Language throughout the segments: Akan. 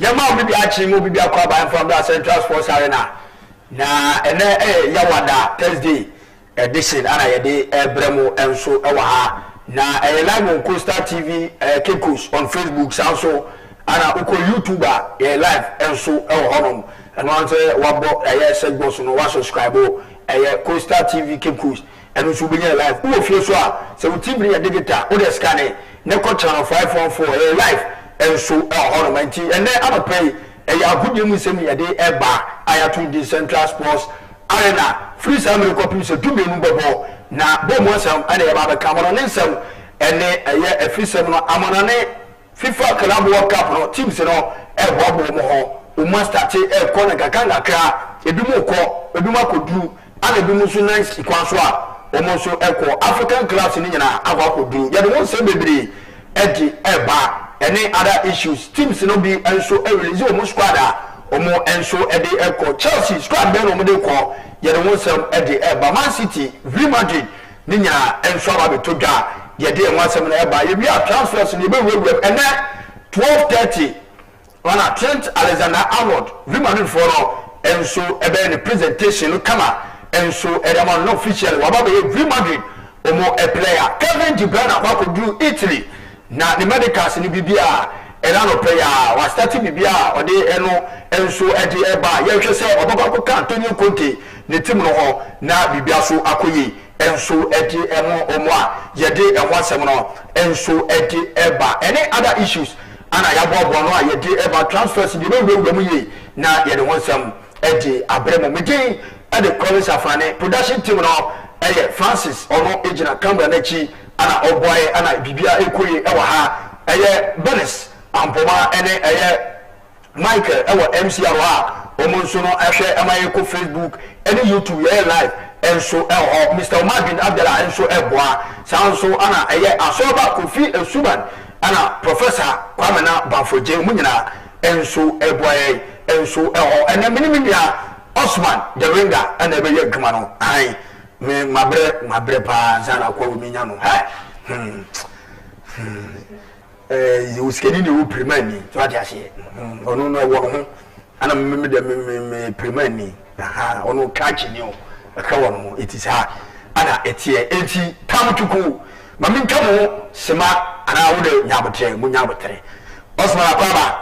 yɛma obi bi akyi mu obi bi akɔ aban from the Central Sports Arena na ene yawada Thursday edition ana yɛde bremo enso ɛwɔ ha na live on Costa TV Kekos on Facebook sanso ana uko YouTuber live enso ɛwɔ honom ɛno anse wabo segbo no wa subscribe Costa TV Kekos ɛno so bi live wo fie so a se wo TV ya digital wo de scan ne ko channel 514 live enso ɛwɔ honom anti ene amapɛ agodie mu sem yɛde ɛba ayato di Central Sports Arena free sample copy se tu benu bebo na bo mo sam ana yaba be kamera ne nsam ene free sam no amana ne FIFA Club World Cup no teams no bobo mo ho o master te ko na kakanga kra edumu ko edumu akoduru ana edumu so nice ikwan so a o mo so African clubs ni nyina akwa akoduru yede won se bebre edi eba any other issues teams no be enso release o mo squad a omo enso edi Chelsea squad be no mo de ko yede won sem edi eba Man City Real Madrid ni nyina enso aba be to dwa yede won sem na eba ye bia transfers ni be web and 12:30 wana Trent Alexander-Arnold Real Madrid for enso ebe ni presentation no kama enso edama no official waba be Real Madrid omo a player Kevin De Bruyne akwa ko do Italy na the medicals ni bibia no player was starting bibia ode eno enso edi eba ye hwe se obaba ko kan Antonio Conte ne team no ho na bibia so akoyi enso edi emo omo a ye de enwasem no enso edi eba any other issues ana ya bobo no a ye de eba transfers di be mu yi na ye de wonsem edi abremo medin e de Collins Afane production team no Francis ono ejina camera na chi ana oboy ana bibia ekoyi ewa ha Benes ampoma ene Michael ewa MCR ha omonso no ahwe amaye ko Facebook ene YouTube live enso Mr. Omar bin Abdallah enso eboa sanso ana Asoba Kofi Esuban ana Professor Kwame na Banfoje munyina enso eboa enso ene minimia Osman the Ringer ana ebe adwuma no ai me mabre pa zana kwa minya no uskeni ni uprimani to ati ase onu no ewo ho ana me de me primani onu catch ni o ka wo no etisa ana etie enti tamtuku mami nkamo sema ana wo de nyabotre mu nyabotre Osman akwaba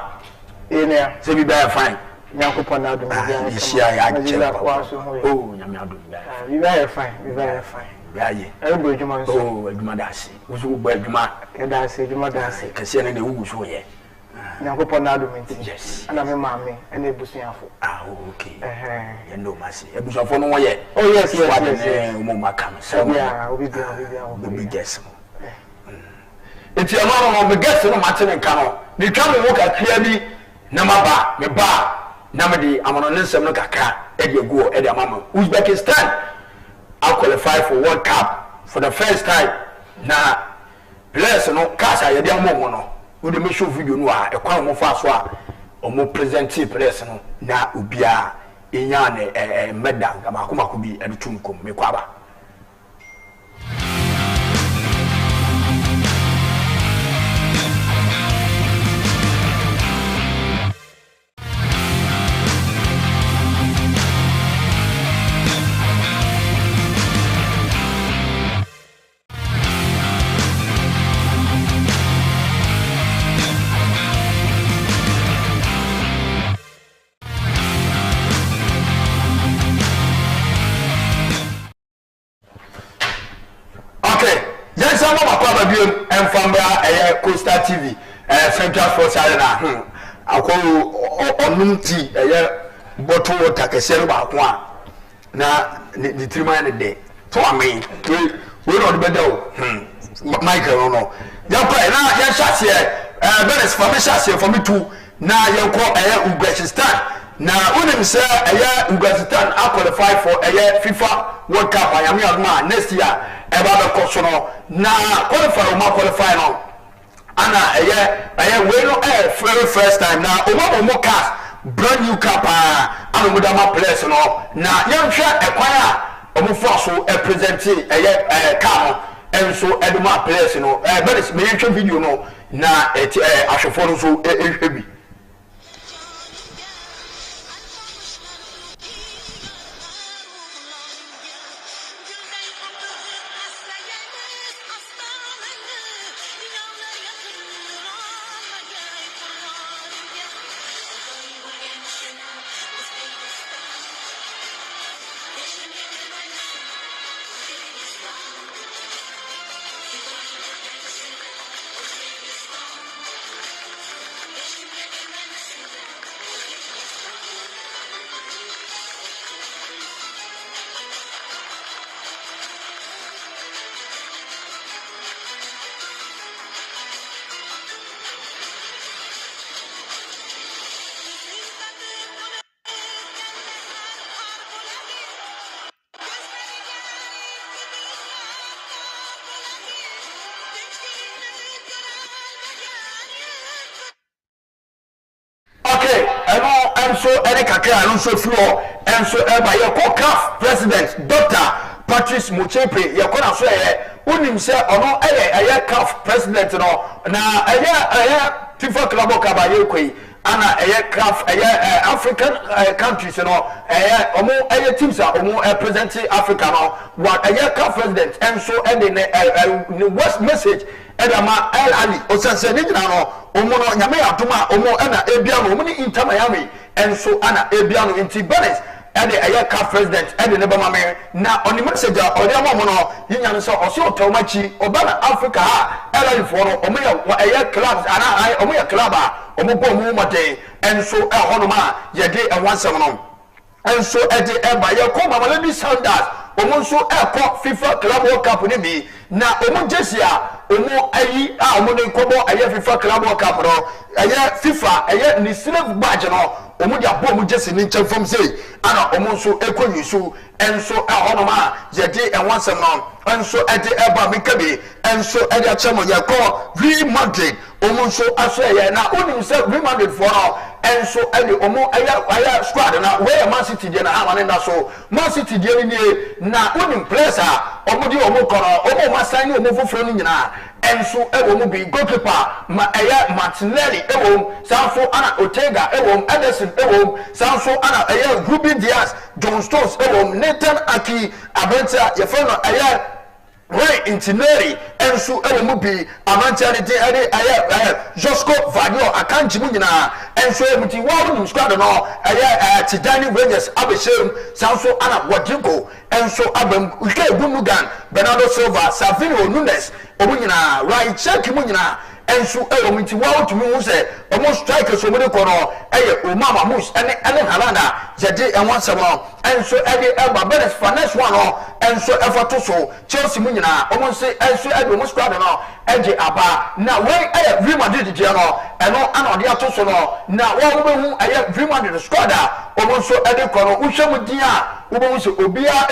ene se bi ba fine Nyankopon na adum bia ya nyame adum bia we very fine ya ye ebo adwuma nso adwuma dase wusu gbo adwuma dase adwuma dase kase na wugu so ye Nyankopon na adum nti yes ana me maame ena ebusuafo okay ye no masi ebusuafo no wo ye yes mo makam so ya obi yes enti amama mo be guest no matene nka no ni twa mo ka kria bi na maba me ba na me di amono nsem no kakra e de go e de amama Uzbekistan I qualify for World Cup for the first time na players no kasa ye de amomo no we dey make show video no a e kwa mo fa so a omo present players no na obia enya na medal ga makoma bi e de tunkom me kwaba Enfamba Costa TV Central Sports Arena akọ onunti bottle water kese ba ko a na ni trima ne de to amen we no be do Michael no ya kwa na ya shase Benes for me shase for me too na ya ko Uzbekistan na unim say Uzbekistan qualify for FIFA World Cup ayami aduma next year eba be ko so no na qualify no ana we no very first time na omo cast brand new cup ana mo da ma players no na yemhwe ekwan a omo for so present car enso eduma players no but me yemhwe video no na ahwefo no so ehwe bi enso ene kakra no so fi ho enso eba ye ko CAF president Dr. Patrice Motsepe ye ko na so unim se ono eye CAF president no na eye FIFA club okaba ye koi ana CAF African countries no omo teams are omo representing Africa no what CAF president enso ene west message edama El Ali osanse ni gina no omo no nyame atoma omo na ebia no omo ni Inter Miami enso ana ebia no inti balance ade CAF president ade ne bama me na oni message odi ama no yinya no so oso otomachi obana Africa El Ali for no omo ya clubs ana omo ya club omo bo omo mate enso hono ma yede wansem no enso ade eba ye ko Mamelodi Sundowns omo nso ekọ FIFA Club World Cup ni bi na omo jersey omo ayi omo ne kobo FIFA Club World Cup no FIFA ni slave badge no omo dia bo omo jersey ni nche fam say ana omo nso ekọ yusu enso hono ma yede wansem no enso ade eba mekabe enso ade achemo ye ko Real Madrid omo nso aso ye na onim say Real Madrid for no enso ade omo squad na where Man City dey na amane na so Man City dey ni na onim players omo di omo kono omo masan ni omo foforo ni nyina enso ewo bi goalkeeper Martinelli ewo sanso ana Ortega ewo Ederson ewo sanso ana Ruben Dias John Stones ewo Nathan Aki Abentia ye fa no Right Intineri enso ewo bi Abentia ni Josko Vadio akanji mu nyina enso emuti wa no squad no Tidani Rangers abeshem sanso ana Wadrigo enso abam Ike Gundogan Bernardo Silva Savino Nunes omunyina right check munyina enso emuti wa otumi hu se omo strikers omo ko no Omar Mus ene Halanda jede enwansem no enso eba Benes Fanes one no enso efoto so Chelsea munyina omo se enso omo squad no aba na when Real Madrid je no eno ana ode ato so no na wo be hu Real Madrid squad omo so ko no uhwemu din wo be hu se obia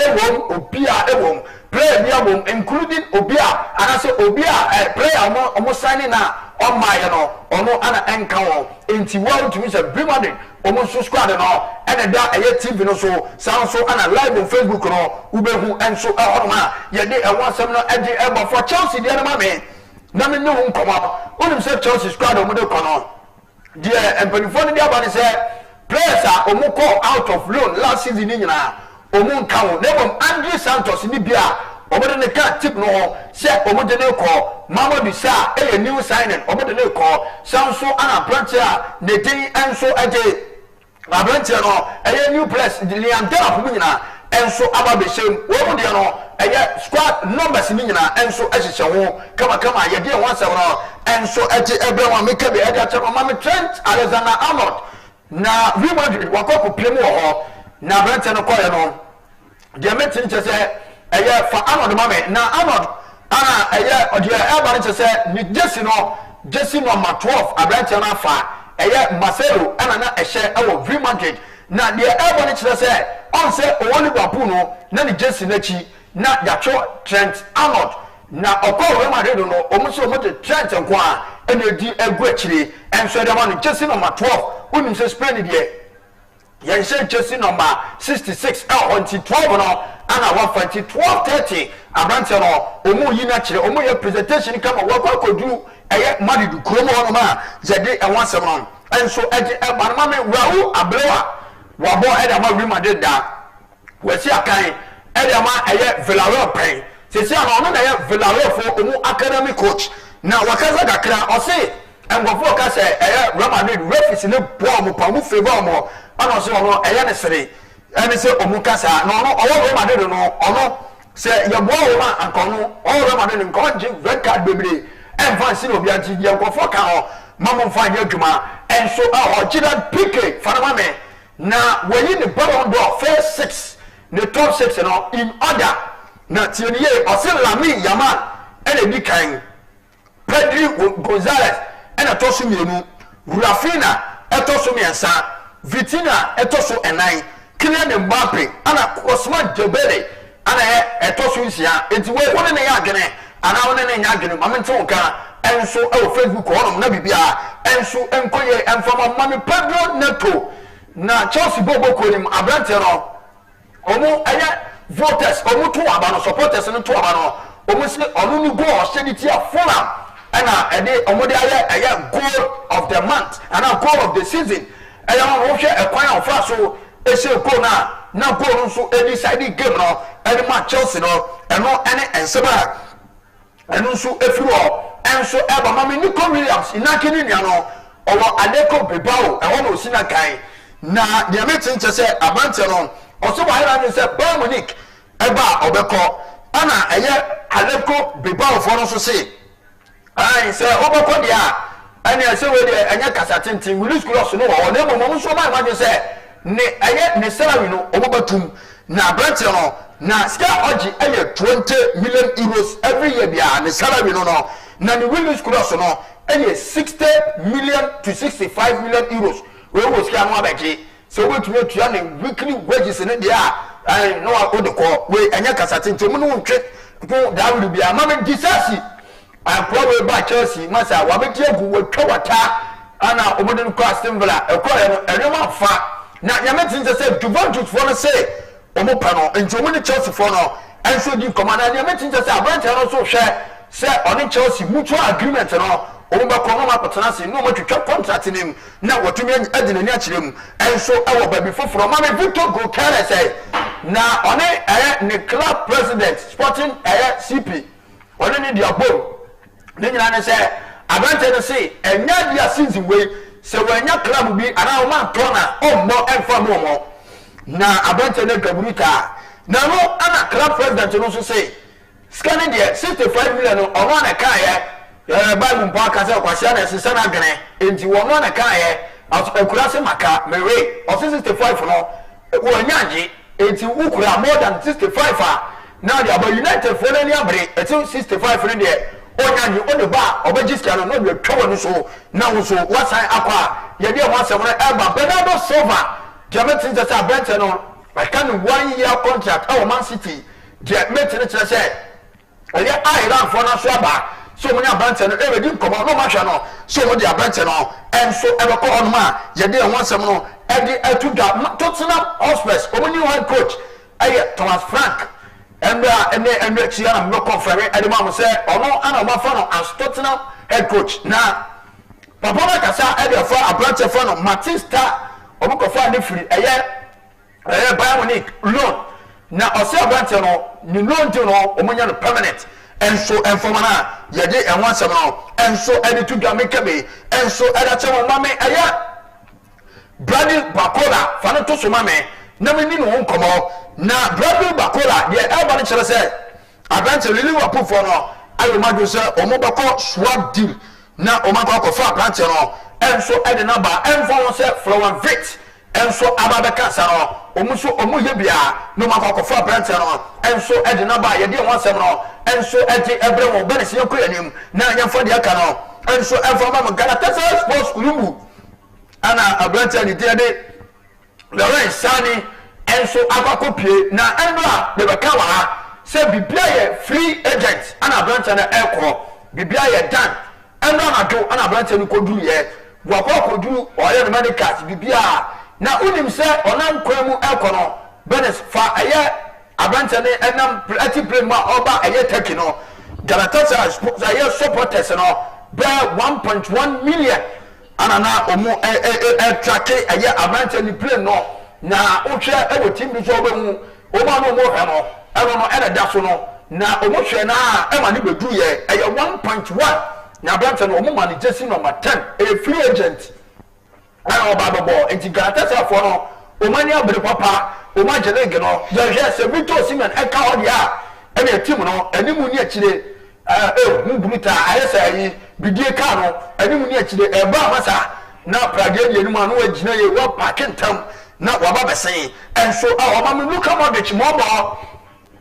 ewom player bia bom including obia ana se obia player omo signing na on my no ono ana enka wo enti wo to me say Real Madrid omo so squad no ene da TV no so sound so ana live on Facebook no wo be hu enso ma ye de wansem no eba for Chelsea de na me na me no nkoma onim say Chelsea squad omo de kono de empanifo de aba ne say players omo call out of loan last season ni nyina omo nka wo nebom Andre Santos ni bia omo de ka tip no se omo de ne ko Mamadou Sa new signing omo de ne ko sanso ana brancher ne din enso brancher no new players Liam Delap mu nyina enso aba be shem wo de no squad numbers ni nyina enso ehyehe ho kama ye de wansem no enso ebewa meka be achema Mama Trent Alexander-Arnold na Real Madrid wakoko plemu ho na brancher no koye no de metin che se fa Arnold mame na Arnold ana ode eba ne se ni jersey number 12 abrancher na fa Marcelo ana na ehye ewo Real Madrid na de eba ne se on se o Liverpool no na ni jersey na chi na yacho Trent Arnold na okọ Real Madrid no omo se omo de Trent nko ena di egu akire enso de ma no jersey number 12 unim se Spain de yense jersey number 66 until 12 no ana 12:30 abranche no omo yi na kire omo ye presentation kama wakwa kodu Madrid kromo no ma zede enwansem no enso eba na me Raul Abrewa wabo ma Real Madrid da wasi akan ma Villarreal pen sesi ana ono na Villarreal for omo academy coach na wakaza dakra o se engofo ka se Real Madrid referees ne bo mo pa mo favor mo ana so ono ne sere ene se omu kasa no Real Madrid no ono se ye bo wo ma ankono Real Madrid nko je red card bebre enfansi no bia ji ye nkofo ka ho mamo fa ye adwuma enso Gerard Piqué fanama me na wayi ne Ballon d'Or first 6 the top 6 no in order na tieniye Osel Lamine Yamal ene di kan Pedri Gonzalez ene to so mienu Rafinha eto so miensa Vitinha eto so enan Kylian Mbappe ana Ousmane Dembele ana eto so nsia enti we wona ne ya agene ana wona ne nya agene mamento nka enso Facebook hono na bibia enso enkoye enfama mami Pedro Neto na Chelsea bobo konim abrante no omo aya voters omo to aba no supporters no to aba no omo se onu ni goal hostility a Fulham ana ede omo de aya goal of the month ana goal of the season aya ho hwe ekwan ofa so ese goal na goal nso edi side game no edi ma Chelsea no eno ene enseba eno nso efiri ho enso eba mama Nico Williams inakini nia no owo Atletico Bilbao ewo no sina kan na de metin se abante no oso wa hira ni se Bayern Munich eba obeko ana eye Atletico Bilbao for no so se ai se obeko dia ana se we de anya kasa tintin Luis Cross no wo na mo so ma ma se ne eye ne salary no obobatum na abante no na ska oji eye 20 million euros every year bia ne salary no na the Luis Cross no eye 60 million to 65 million euros we was can no abeje so we to ya ne weekly wages ne dia no odeko we anya kasatente mu no ntwe ko David bia ma me disasi and probably by Chelsea masa wa be tie gu wotwa wata ana omodin ko Aston Villa e ko no enema fa na ya metin say Juventus for no say omo pa no enti omo ni Chelsea for no enso di commander ya metin say abranche no so hwe say on Chelsea mutual agreement no omo ba ko no ma patana say no mo twetwa contract nim na wotumi adina ni akirem enso ewo ba bi foforo ma me Victor Gokere say na one ne club president Sporting CP one ni dia bom ne nyina ne say abranche no say enya dia season we say wanya club bi ana o man tona o mo enfa mo na abranche ne gaburita na no ana club president no so say scanning there 65 million on one account Bible mpo aka se kwase na sese na gene enti wo no na kan ye akurase maka mere of 65 no wo nyaje enti ukura more than 65 now the about United for any abre eti 65 no de onyaje onu ba obagiska no de twa no so na wo so wasan akwa ye de ho asem no eba Bernardo Silva Jametin just abete no I can 1 year contract our Man City Jametin no say aya Iran for na so aba so many abante no e di komo no ma hwa no so mo di abante no enso e be ko on ma ye de ho asem no e di atuda Tottenham Hotspur o new head coach Thomas Frank and chia na me confirm e di ma mo say ono ana ma fa no as Tottenham head coach na papa na kasa e di fa abante fa no Matista o mo ko fa ne free Bayern Munich loan na o say abante no ni loan do no o mo nya no permanent enso enfomana yede enwa asem no enso edi to dwamekebe enso eda chewo mame Bradley Bakola fa no to so mame na meni no nkomo na Bradley Bakola de eba ne kire se abante Liverpool for no ayo madu se omobako swap deal na omakọ fa abante no enso edi na ba enfo se Florian Wirtz enso ababeka sa no omu ye bia no makọ fa abante no enso edi na ba yede enwa asem no enso eti ebre mo bene se yakọ yanim na anyamfo de aka no enso enfo ma Galatasaray Sports Club ana abrante ni de Lawrence Sani enso akakopie na enra de beka wa ha se bibia ye free agent ana abrante na ekọ bibia ye dan enra na do ana abrante ni kodu ye wakodu oye no medicals bibia na unim se onan kwamu ekọ no bene fa aye abante ne enam ati prema oba eye Turkey no Galatasaray aye supporters no bear 1.1 million anana omo track aye abante ni play no na ohwe ewo team bi so obamu omo no mo hwe no eno no ene da so no na omo hwe na ema ne bedu ye aye 1.1 na abante no omo man jersey number 10 a free agent ana oba babo enti Galatasaray for no omani abere papa oma jelege no ye hwe se Victor Osimhen e ka odi a ene team no animu ni akire mbumita ayesa yi bidie ka no animu ni akire e ba masa na Prague ni enu anu agina ye wa pakentam na waba besen enso a oma me Luka Modric mo bo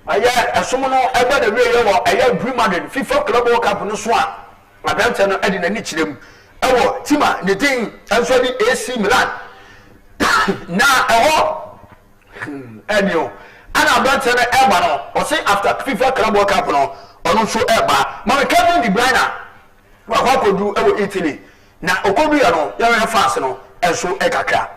aye esomo no e ba da we ye wo aye Real Madrid FIFA Club World Cup no so a abante no edi na ni kirem ewo tima ne din enso di AC Milan na ewo enyo ana abante na eba no o say after FIFA Club World Cup no ono so eba ma Kevin De Bruyne wa kwa kodu ewo Italy na okodu ya no ya fans no enso ekaka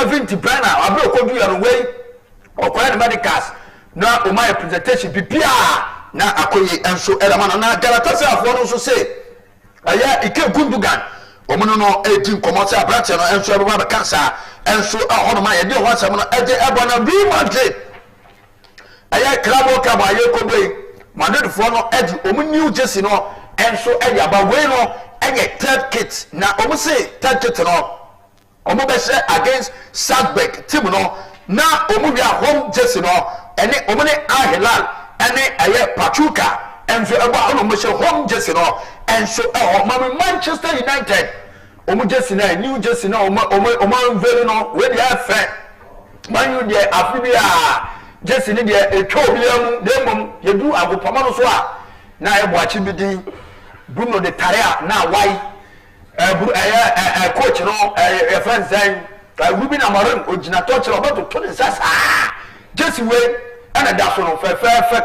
70 brana abro kodu ya no wey okoya the medicals na o my presentation bibia na akoyi enso elamana na Galatasaray afo no so say aya Ike Gundogan omuno no edi nkomo say abrante no enso eba be cancer enso ahono ma ye de ho asem no eje ebo na Real Madrid aya Club Cup aye kodoi Madrid fo no edi omu new jersey no enso eya ba we no eye third kit na omu say third kit no omu be say against Salzburg team no na omu bia home jersey no ene omu ne Al Hilal ene aye Pachuca enso eba ono mo say home jersey no enso Manchester United omu jersey na new jersey na omu very no we dey fair Man U dey afibia jersey ni dey etwa obiamu demom yedu agopama no so a na ebo achi bidi Bruno de Tarea na why coach no friend say Ruben Amorim ogina touch Roberto to the sasa jersey we ana da so no fe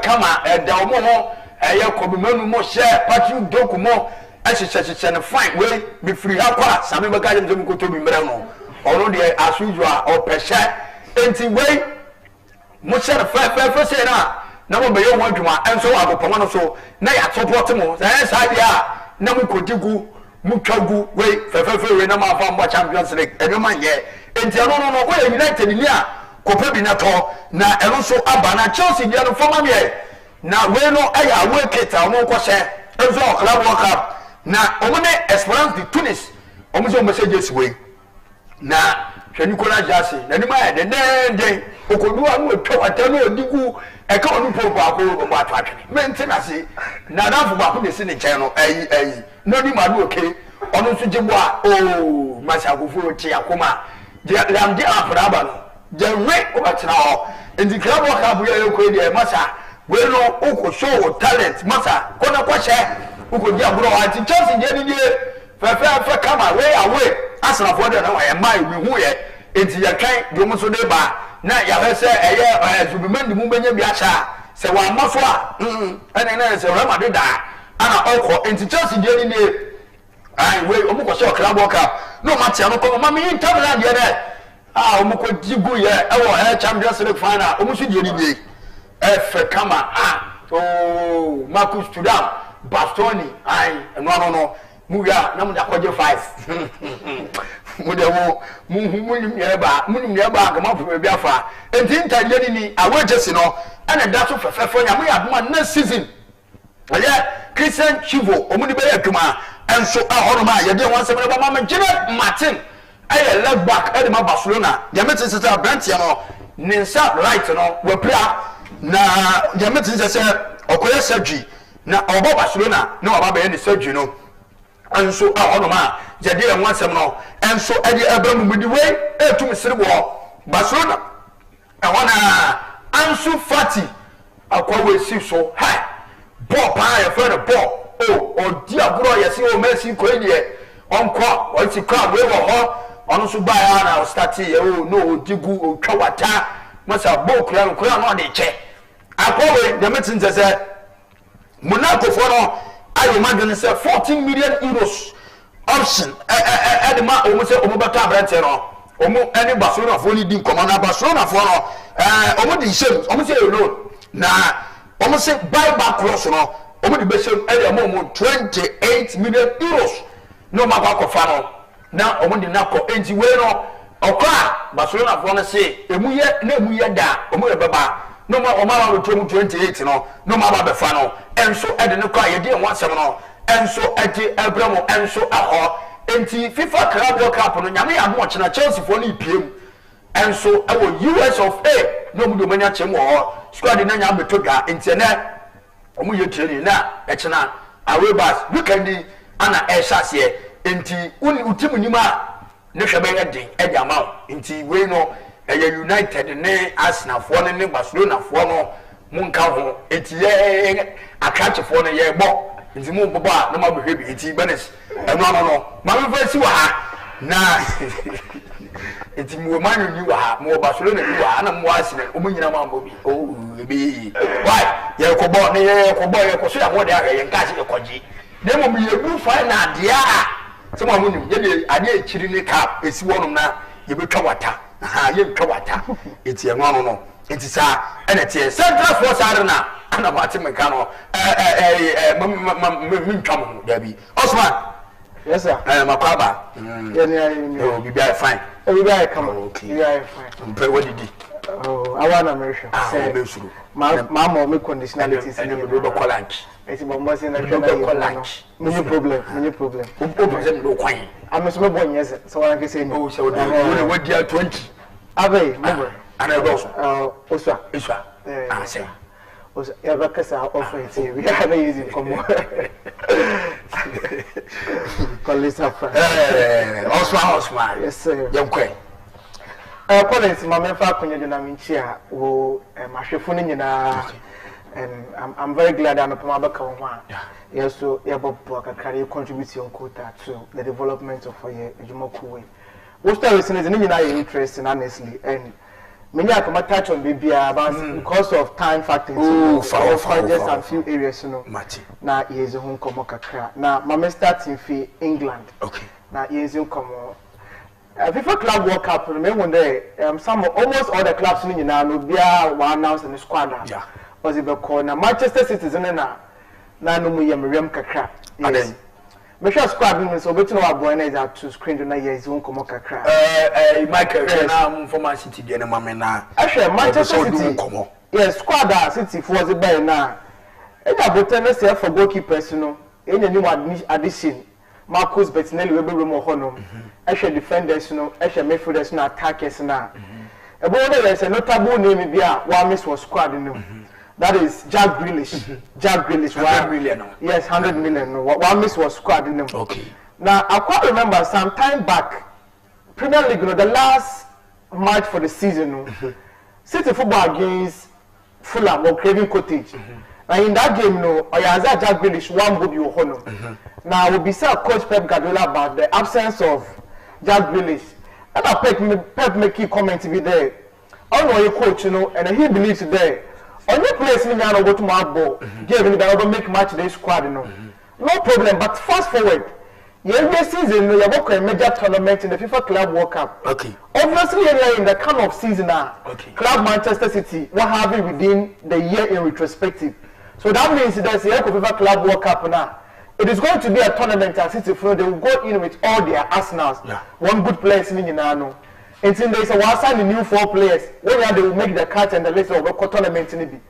kama da omo ho kobimanu mo share Patrick Doku mo ahyehyehye ne fine we be free akwa same baka dem dem ko to bi mre no ono de as usual o pressure enti we mo share fe say na mo be yo wan dwuma enso agopoma no so na ya support mo say dia na mo kodigu mo twagu we fe we na ma fa mbo Champions League enuma ye enti no we United ni a kopa bi na to na eno so aba na Chelsea dia no forma me na we no aya we keta omo ko se enso Club Cup na omo ne Esperance de Tunis omo so messages we na Nicolas Jackson na ni ma ya den okodu anu etwa atano odigu e ka onu popo akoro mo atwatwe maintenance na na fu ba ko de se ne chen no ayi no ni ma do okay onu so jebo a o masa gofu ti akoma lam di afraba no je we o ba tira ho enti Club Cup ya ko de masa we no uko show talent masa ko na kwa she uko di aburo anti Chelsea je ni fe kama we away Arsenal for de na wa e mai we hu ye enti ya kan do so de ba na ya hese eye Zubimendi mu benya biacha se wa mafo a na se Real Madrid da ana okọ enti Chelsea je ni ai we omuko se Club Cup no match ya no ko ma mi tabla de na omuko digu ye ewo Champions League final omusu je ni fe kama Marcus Thuram Bastoni ai no muya na mu da kwaje 5 mudewo munim yeba ga mafu bia fa enti ntaje ni awejesi no ana da so fefefo nya mu ya duma na season aya Christian Chivo omudi be yaduma enso ahono ma ye de won se me ba ma Gerard Martin aya left back e de ma Barcelona ya metin se brand ya no ninsa right no we pra na ya metin se okoye surgery na obo Barcelona na oba be ni surgery no enso ahono ma jade en wansem no enso ade abramu mudi we etum sirbo Barcelona e wana Ansu Fati akwa we si so ha ball pa ya fe the ball o di agro ya si o Messi ko enie onko o ti crowd we wo ho onu so ba ya na start ye no digu o twawata masa ball kura no de che akwa we de metin se Monaco for no ayo magana say 14 million euros option edema omo say omo beta abrante no omo any Barcelona for ni din komana Barcelona for no omo di shame omo say no na omo say buy back cross no omo di be shame omo 28 million euros no ma kwa kofa no na omo di na ko enti we no okwa Barcelona for no say emuye da omo e beba no ma omara wo 28 no ma ba be fa no enso ede ne kwa ye de wansem no enso ede abramo enso aho enti FIFA Club Cup no nyame ya mo chena Chelsea for no ipiem enso ewo US of A no mu do manya chem wo squad na nya beto ga enti na omu ye training na e chena away bus weekend ana e hase enti utimu nyima ne hwebe yedin e dia ma enti we no United ne Arsenal for ne Barcelona for no munka ho etiye akache for no ye bo nti mu bobo a na ma behwe bi eti benes no ma me fa si wa ha na eti mu manu ni wa ha mu Barcelona ni wa na mu Arsenal o munyina ma mbo bi o bi why ye ko bo ne ye ko bo ye ko so ya mo de aga ye nka se ekoji na mo ye bu fa na dia a se mo mu ni ye de ade echiri ni cap esi wonum na ye betwa wata ha ye ntwata eti enwa no enti sa ene tie Central Sports Arena ana mate meka no ntwa mo dabi Osman. Yes sir. Makwaba. Oh, be fine. Everybody come on. Okay. You are fine. Pray what did he? Oh, I want America. My mom conditionalities in the Robo Colanch. It's my mother in a Colanch. No problem. No coin. I'm a small boy, yes. So I can say no. So what year 20? Abe, never. And I go. Oswa. Iswa. I say. Was ever cassa offer it here. We have a using come on. Colisa. Osman. Yes, sir. Young quay. Collins, my man, Falcon, and I'm in chair. Oh, my chefuni, and I'm very glad I'm a Pamabaka one. Yes, so Yabo carry contribution quota to the development of a Jumoku. Most of us in the interest, and honestly, and many are come touch on baby because of time factors. Just a few areas, you know. Now he is a home come kakra. Now, my starting fee England. Okay. Now he is in come. FIFA Club World Cup, remember there, some almost all the clubs in United will be announced in the squad. Yeah. Was it because now Manchester City is in now no more Miriam kakra. Yes. Make sure squad means so between our boy is out to screen to na years won come kakra. Michael na from Man City dey na mama na. Actually Manchester City. Yes, squad City for the bay na. E da boten say for goalkeepers no. Any new addition. Marcus Bettinelli we be room hono. Actually defenders no, actually midfielders no, attackers na. E bo there is a notable name bia one miss was squad no. That is Jack Grealish. Jack Grealish. 100 million. Yes, 100 million. One miss was squad in them. Okay. Now, I quite remember some time back, Premier League, the last match for the season, City football against Fulham or Craven Cottage. Now, in that game, Oyaza Jack Grealish one good you honor. Now, we be saying Coach Pep Guardiola about the absence of Jack Grealish. And Pep make a comment to be there. I know your coach, and he believes there. On your place in the go to my ball, give me the make match the squad, no problem. But fast forward, every season you have a major tournament in the FIFA Club World Cup. Okay. Obviously, in the kind of season now, Club Manchester City what have it within the year in retrospective. So that means that the FIFA Club World Cup now, it is going to be a tournament at City. They will go in with all their arsenals. Yeah. One good player in the until there is a one sign new 4 players. When they will make the cut and the list of the tournament in it.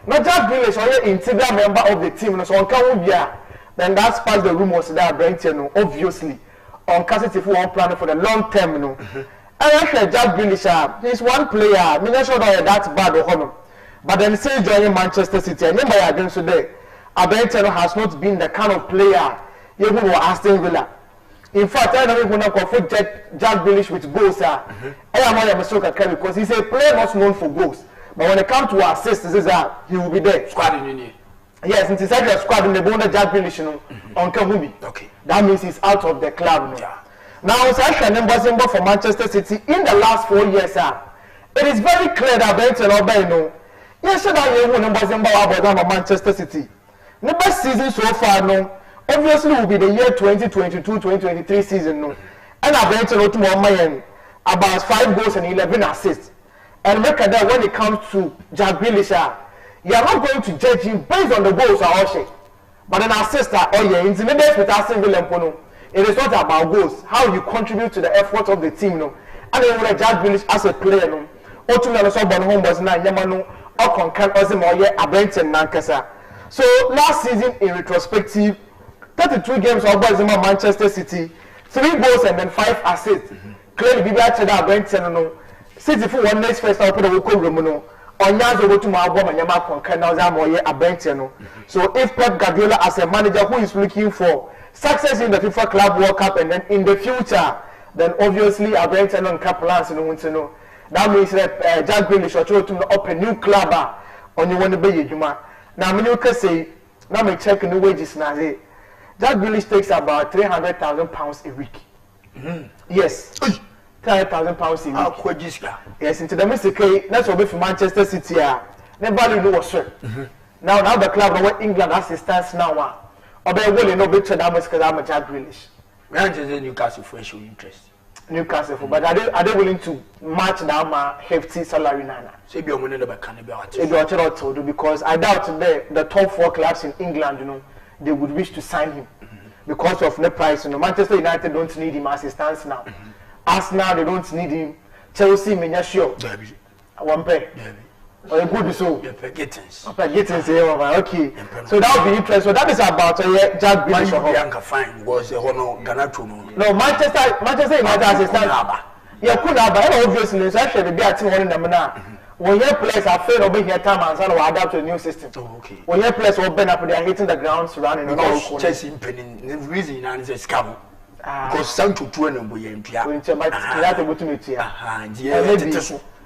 Not just Grealish, only integral member of the team. So on Kawubia, then that's past the rumors that Brentino, obviously, on Cassidy for one plan for the long term. And actually, Jack Grealish, he's one player. I'm not sure that that's bad or honor. But then say joining Manchester City, and remember against today, Brentino has not been the kind of player you were Aston Villa. In fact, I don't even know if Jack Grealish with goals. I am not a mistake because he's a player not known for goals. But when it comes to assists, he will be there. Squad in Union. Yes, and inside the squad in the bone of Jack Grealish on Kahubi. Okay. That means he's out of the club. Yeah. Now, it's actually a number for Manchester City in the last 4 years. It is very clear that Benton Obey yes, I know number about Manchester City. The best season so far, no. Obviously, will be the year 2022-2023 season, no. And I bet to Miami about 5 goals and 11 assists. And look at that when it comes to Jack Grealish, you are not going to judge him based on the goals or all but an assist, intimidates with Aston Villa. It is not about goals, how you contribute to the effort of the team, no. And then when Jack Grealish as a player, no. So last season in retrospective. 32 games of boys in Manchester City, 3 goals and then 5 assists. Clearly, people are saying Benton no. City for one next first out of the Romuno. On Yanzo go to my album and Yama Concan now Zamoye Benton. So if Pep Guardiola as a manager who is looking for success in the FIFA Club World Cup and then in the future, then obviously Benton on Cup plans in the that means that Jack Grealish or to open a new club on you want to be Juma. Now when you can say now me check the wages now. Jack Grealish takes about £300,000 a week. Yes. £300,000 a week. Yes, into the mistake, that's what for Manchester City. Never was sure. Now the club, now England as it stands now. Or they will no better than because I'm a Jack Grealish. Manchester Newcastle for show interest. Newcastle for, but are they willing to match that hefty salary nana? Say be omo never can be out. Because I doubt the top 4 clubs in England, you know, they would wish to sign him because of the price. You know, Manchester United don't need him as it stands now. Arsenal, they don't need him. Chelsea, menya sure. One pay. Or good so. Gittins. Okay. So that would be interesting. So that is about Jack Grealish. Bianca fine was a honor Ganacho. No, Manchester United as it stands. Yeah, could have, but obviously, so actually, be a team one in the manner. When your players are afraid of being here, time and son will adapt to a new system. Okay. When your players open up, they are hitting the ground, surrounding the goal. Chasing penny, the reason is a scam. Because some to 2 and we empty.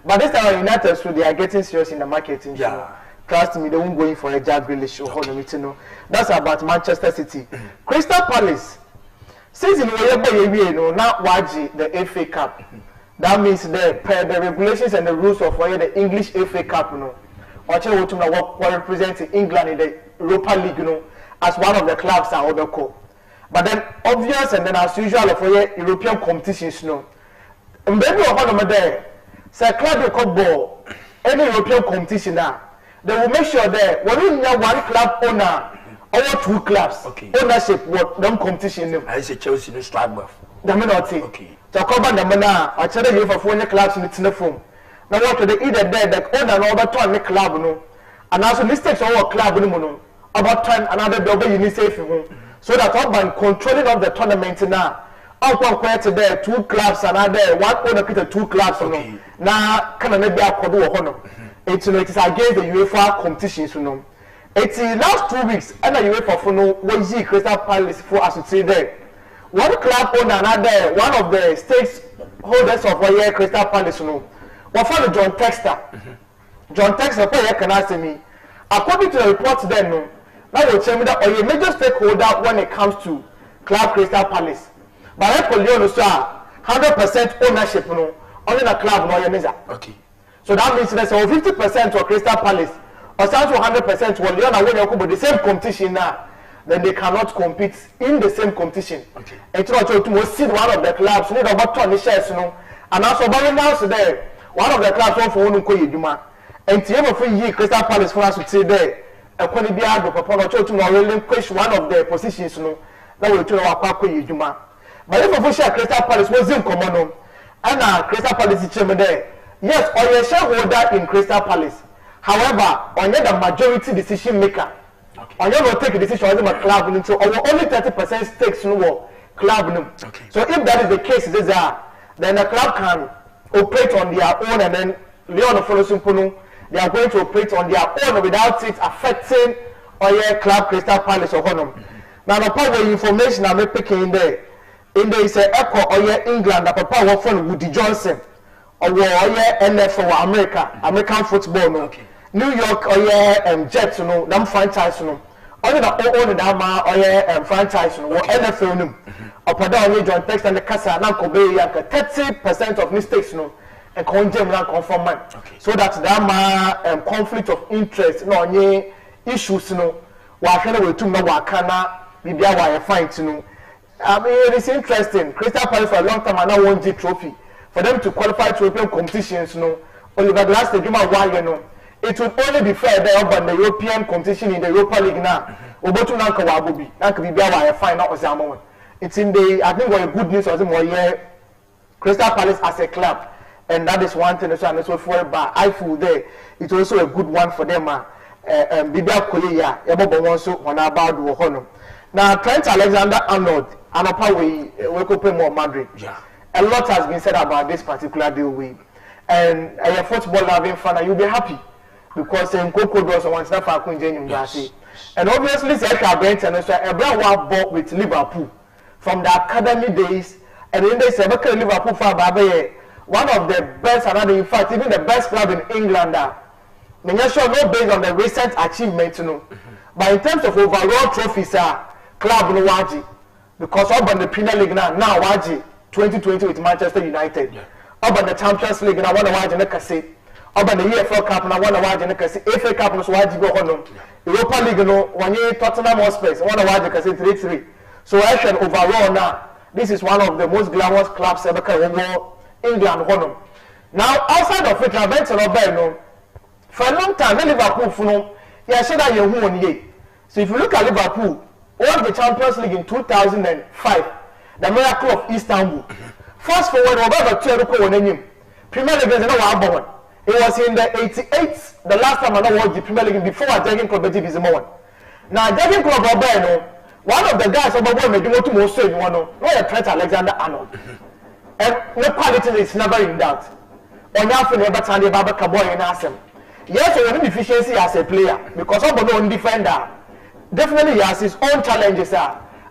But this time United, so they are getting serious in the marketing. Yeah. Trust me, they won't go in for a Jack Grealish or Hollywood. That's about Manchester City. Crystal Palace. Season where now watch the FA Cup. That means the regulations and the rules of the English FA Cup, you know. What represents England in the Europa League, you know, as one of the clubs are overcome. But then obvious and then as usual for European competitions, you know. And maybe one there. Say club you call ball any European competition now. They will make sure that when you have one club owner or 2 clubs ownership what them competition. I say Chelsea no strike buff. The not okay. To cover the now I tell you for 4 clubs in the telephone. Now what they either there the owner or about 2 club no. And also mistakes or club no about 10 another double you need safe so that urban controlling of the tournament now. Out there 2 clubs and other one owner created 2 clubs no. Now can maybe I could do a honor. It is against the UEFA competitions, you know. It's last 2 weeks and the UEFA for no was Crystal Palace for us to see there. One club owner another one of the stakeholders of Crystal Palace, you know. What for John Texter? John Texter can ask me. According to the reports then no. Now you tell me that a major stakeholder when it comes to Club Crystal Palace. But I Leon 100% ownership no only the club no yemiza. Okay. So that means there's 50% to Crystal Palace or some to 100% to Leon and when you the same competition now, then they cannot compete in the same competition. Okay. And to see one of the clubs need about 20 shares no and also by now there one of the clubs one for one Yeduma and Tiamo for Crystal Palace for us to say there a quality biado upon a to relinquish one of the positions no that will to our Pako Yeduma. But if we share Crystal Palace was in common, and Crystal Palace is chairman there. Yes, or your shareholder in Crystal Palace. However, on the majority decision maker, on your not take a decision as a club into only 30% stakes no club. Okay. So if that is the case, then the club can operate on their own, and then Leon follows they are going to operate on their own without it affecting your club Crystal Palace or Honor. Now, the part of the information I'm picking in there. In there is a echo or England that papa work for Woody Johnson or NFL American football no. Okay. New York or Jets no them franchise no. Only the own that ma or franchise no NFL no. Opada only John Texter and the Casa na ko be 30% of mistakes no and condemn na confirm man. So that ma conflict of interest no only issues no wa hwe na we tum na wa kana bibia wa find no. I mean, it is interesting. Crystal Palace for a long time and now won the trophy. For them to qualify to European competitions, no. Oliver Glass, the Juma one, you know. It would only be fair that about the European competition in the Europa League now. Obotu Nanka Wabubi, Nanka Bibia, find out Osama. It's in the, I think, what good news was more year. Crystal Palace as a club, and that is one thing. So, and so for but I feel there, it's also a good one for them. Bibia Korea, Ebo Bonso, on about Wohono. Now, Trent Alexander-Arnold, and we could pay more Madrid. Yeah. A lot has been said about this particular deal with, and a football loving fan, you'll be happy because in Coco does one stuff for Kunjen Gasi. And obviously, Sergio Brent and Ebra bought with Liverpool from the academy days, and then they said, okay, Liverpool for Babe, one of the best, and in fact, even the best club in England. I'm sure not based on the recent achievements, you know, but in terms of overall trophies, club no waji. Because up on the Premier League now Waji 2020 with Manchester United. Yeah. Up on the Champions League now one Waji na kase. Up on the EFL Cup now one Waji na kase. FA Cup no Waji go hono. Europa League no one Tottenham Hotspur one Waji kase 3-3. So I said overall now this is one of the most glamorous clubs ever in England. Now, outside of it, for a long time, Liverpool, so if you look at Liverpool, won the Champions League in 2005, the Miracle of Istanbul. Fast forward, Premier League is not. It was in the 88th, the last time I watched the Premier League before I Jurgen Klopp is more. Now, Jurgen Klopp, one of the guys over there made to most in one, no, Trent Alexander-Arnold. And the quality is never in doubt. On your friend, never turn the Baba boy and ask him. Yes, he has deficiency as a player because of the own defender. Definitely, he has his own challenges.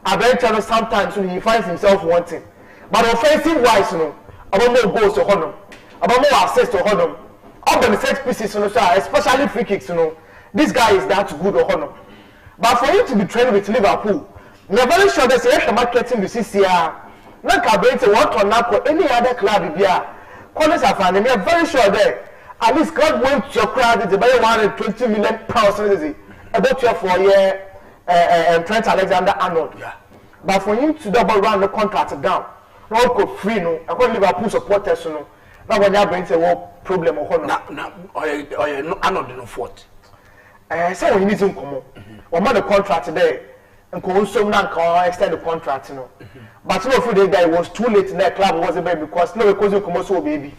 Eventually, sometimes he finds himself wanting. But offensive wise, about more goals to Honor, about more assists to Honor. All the set pieces, especially free kicks, this guy is that good or Honor. But for him to be trained with Liverpool, we are very sure there's a marketing to see here. Not Cabrera, what on now any other club here. Collins are fine, we are very sure there. At least God went to your crowd, it's about 120 million pounds, about 4 years, Trent Alexander-Arnold. Yeah. But for him to double run the contract down, no go free, no, I call Liverpool supporters, no. Now when you bring a problem or Arnold no fault. So we need to come on. One the contract there, and consume now extend the contract, But no, for the guy was too late in that club was a baby because no because you come so baby.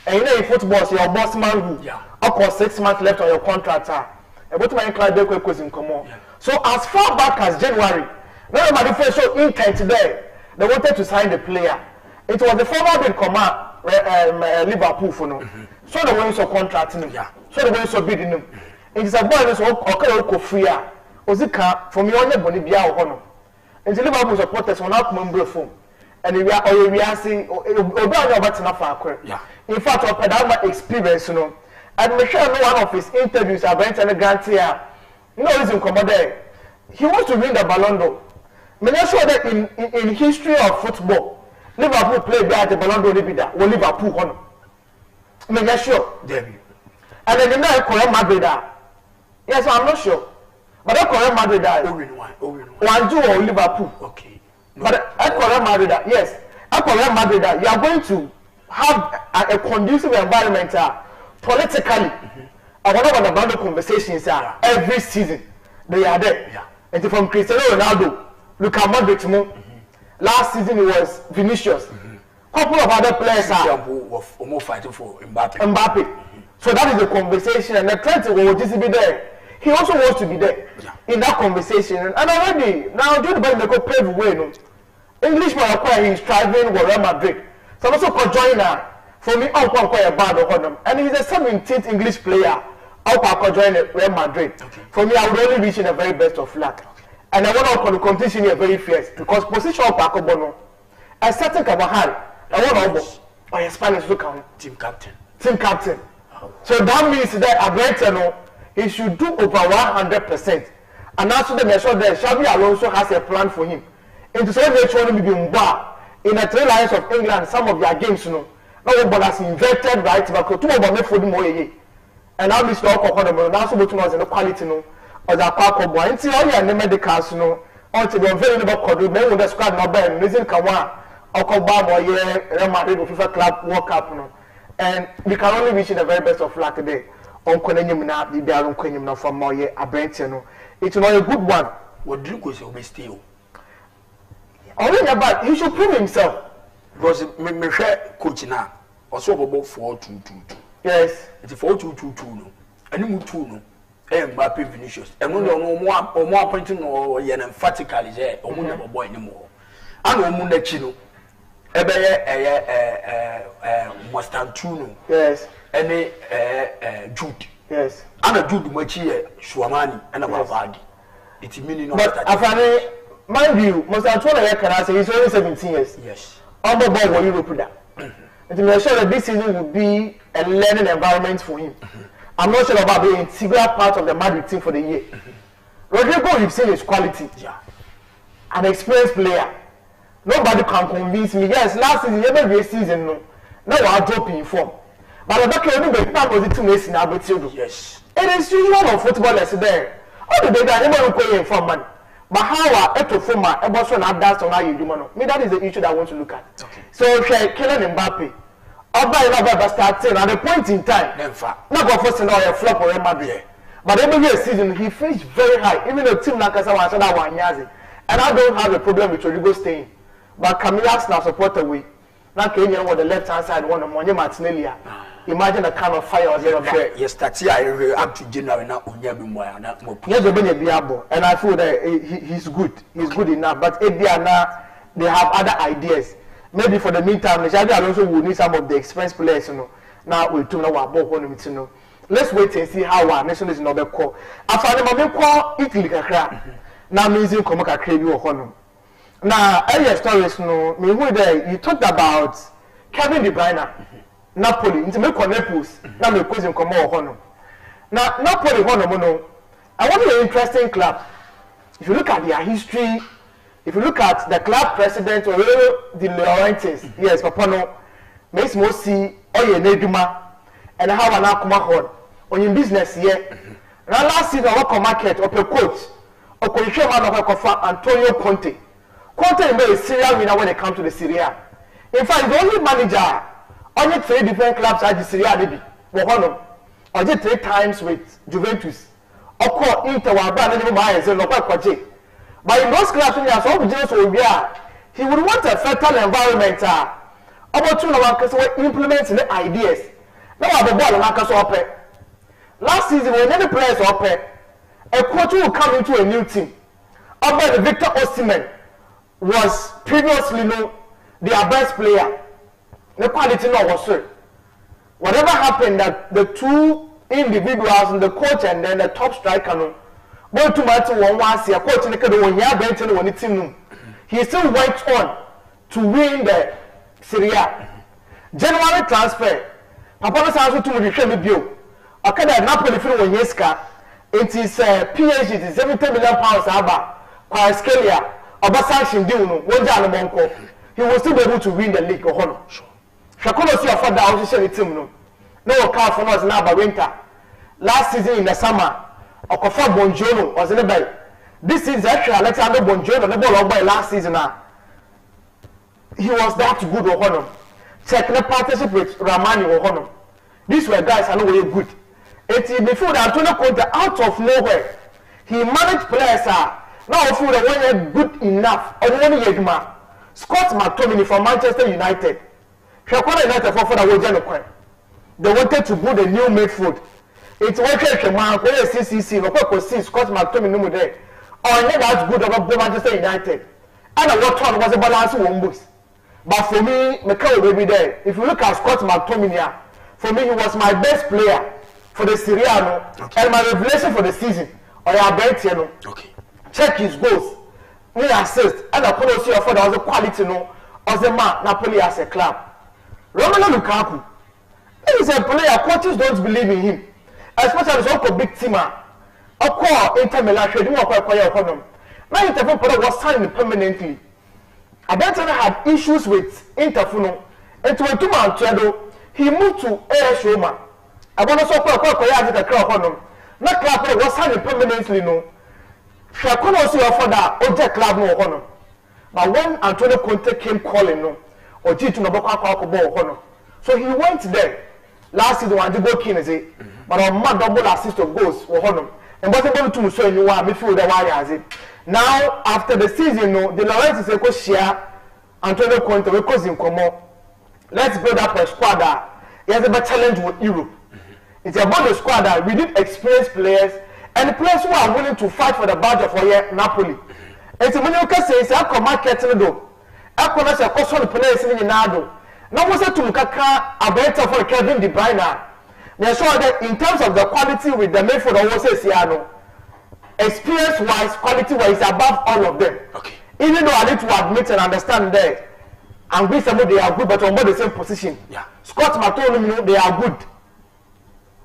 And in football, so your boss man who, of course, 6 months left on your contract. And what my club they because in come on. So as far back as January, nobody felt so intent there. They wanted to sign the player. It was the former bid command Liverpool for no. So the ones of contracting him. So the ones of bidding him. It is a boy who's okay free. Ozika from your neighbor Libya or Honor. And the Liverpool supporters will not come phone. And we are saying, in fact, of Pedama experience, and Michelle, one of his interviews, I went and guarantee, no reason come there. He wants to win the Ballon d'Or. I'm sure that in history of football, Liverpool played at the Ballon d'Or, or Liverpool honor. I'm sure. And then I call Madrid. Yes, I'm not sure. But I call Madrid. One do or Liverpool. Okay. No. But I call Madrid. Yes. I call Madrid. You are going to have a conducive environment politically. I want to have the conversations every season. They are there. Yeah. And from Cristiano Ronaldo, Luka Modric, last season it was Vinicius. Couple of other players are almost fighting for Mbappe. So that is the conversation, and the trend will just be there. He also wants to be there in that conversation. And already now, Jude Bellingham paved the way. No, Englishman acquire he's striving with Real Madrid. So also could join her. For me, I'll acquire a bad on him, and he's a 17th English player. I'll join Real Madrid. Okay. For me, I would only reach in the very best of luck. And I want to competition here very fierce because position of Paco Bono, a certain Kabahal, I want to or Spanish look on team captain. So that means that Abraham, he should do over 100%. And also the measure that Xabi Alonso has a plan for him. And to say that you want to be in the 3 Lions of England, some of their games, now everybody has inverted right back to for the more. And now this law called now so much more than the quality no or the quack boy. And see all your medicals until the very little code, men with the squad number and reason can one or come back or Real Madrid with FIFA Club World Cup. And we can only reach in the very best of luck today. On Konenim now, the Baron Konenim now from Moye, a Brentino. It's not a good one. What do you go to still? Only about he should prove himself. Because Michelle coach now also about 4-2-2-2. Yes. It's a 4-2-2-2 no. And you 2 no. Mbappe Vinicius. And no more pointing or yen emphatically there or never boy anymore. And no more chino. Mostantuno. Yes. Any Jude. Yes. And a Jude Machie Shuamani and a Bavadi. It's meaning of but I mind you, Mostantuno can I say he's only 17 years. Yes. On the ball will you put that? And to make sure that this season will be a learning environment for him. I'm not sure about being an integral part of the Madrid team for the year. Rodrigo, you've seen his quality. Yeah. An experienced player. Nobody can convince me. Yes, last season, every season, no. Now I'll drop in form. But I'm not going to be able to make it. Yes. It is usual of footballers there. All the day, I never go in form, man. but how etofoma eboso na dance on how you do no me that is the issue that I want to look at. Okay. So Kylian Mbappe Oba starting at a point in time not go first or a flop or a Madrid. But every year season he finished very high, even though team Nakasa was that one yazi. And I don't have a problem with Rodrigo staying. But Camilla's now support away. Now Kenya on the left hand side one of Monye Martinelli. Imagine the kind of fire or zero. Yes, that's up to January now. Yes, and I feel that he's good. He's good enough. But Ediana, they have other ideas. Maybe for the meantime, Xabi Alonso will need some of the expensive players, you know. Now we'll turn our ball on you know. Let's wait and see how our nation is not call. After the moment call Italy kakra. Now means come kakra you honor. Now earlier stories no me who there you talked about Kevin De Bruyne, Napoli, into me Naples. Now me question come honor. Now Napoli honor no. I want an interesting club. If you look at their history, if you look at the club president or the Laurentiis, yes, Papano, makes most see Oye Neduma and how an Akuma Hall on your business here. Now last season, I work on market or per coach or control man of a Antonio Conte. Conte is a serial winner when it comes to the Serie A. In fact, the only manager, only 3 different clubs at the Serie A, or just 3 times with Juventus. Or call Inter or Brand and no but in those clubs, he would want a fertile environment. About 2 hours implement the ideas. Now the ball and last season, when any players up, a coach will come into a new team. About Victor Osimhen was previously their best player. The quality no was so. Whatever happened that the 2 individuals and the coach and then the top striker both to match one see a coach in the bench on the team. He still went on to win the Serie A. January transfer. Papa Sanso to me bill. Okay, that Napoli for 1 year ska. It is PSG, it is 70 million pounds aba. Kwa Scalia, Obasanjo deal no, one jana monko. He will still be able to win the league or honor. Shakono see a father opposition the team no. No car for us now by winter. Last season in the summer. Okofa Bonjono was in the bay. This is actually Alexander Bonjono, the ball by last season. He was that good or honor. Check the partnership with Ramani or honor. These were guys I know were good. Before the Antonio Conte out of nowhere, he managed players now for the one year good enough. And 1 year Scott McTominay from Manchester United. Shakona United for the Wojano. They wanted to build a new midfield. It's working man where CCC no kwa see Scott McTominay no there. Or that's good about Manchester United. And what one was a balance one books. But for me, Mikel will be there. If you look at Scott McTominay, for me he was my best player for the Serie A and my revelation for the season. Or your bench, okay. Check his goals. Me assist and I couldn't see for the quality as a man Napoli as a club. Romelu Lukaku. He is a player coaches don't believe in him. Especially so big team Inter Milan should do acquire economy. Now Inter was signed permanently. Abenton had issues with Interfuno and to a 2-man shadow, he moved to AS Roma. I want to acquire the crowd economy. Not club was signed permanently no. Shakono see offer that Oja club no honor. But when Antonio Conte came calling no, or G to Naboko ball honor. So he went there. Last season when the goal king is it. But on my double assist of goals for Honor. And what's able to show you why midfield the wire as it. Now after the season, no, the Laurentiis is a share Antonio Conte because in Como. Let's build up a squad that he has a challenge with Europe. It's about the squad that we need experienced players and players who are willing to fight for the badge of Napoli. It's a when you can say it's a market no. I can say a players in Nado. Now was it to Mukaka a better for Kevin De Bruyne. They show that in terms of the quality with the midfield of Siano, experience-wise, quality-wise, above all of them. Okay. Even though I need to admit and understand that, and with some they are good, but on both the same position. Yeah. Scott McTominay, they are good.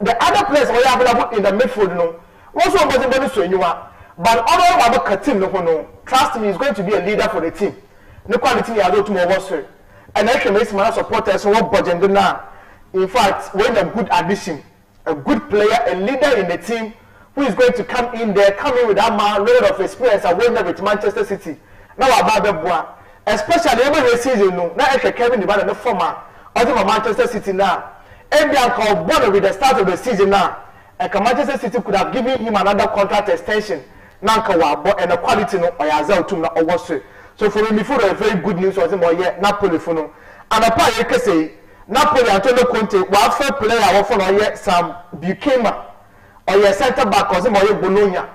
The other players were available in the midfield, no. Also, wasn't going to show you but all of our team, no, trust me, is going to be a leader for the team. No quality, I don't know and actually makes my supporters what budget now. In fact, when a good addition, a good player, a leader in the team who is going to come in with that man, load of experience and win with Manchester City. Now about the boy, especially every season, no, now Kevin Durant and the former, ultimate Manchester City now. NBA called born with the start of the season now. And Manchester City could have given him another contract extension. Now, and the quality no or Yazoo to na over. So for me, before the very good news was him or yet Napoli for no. And apart you can say Napoli Antonio Conte, while fair player often or yet some Buchanan or your center back or some or Bologna.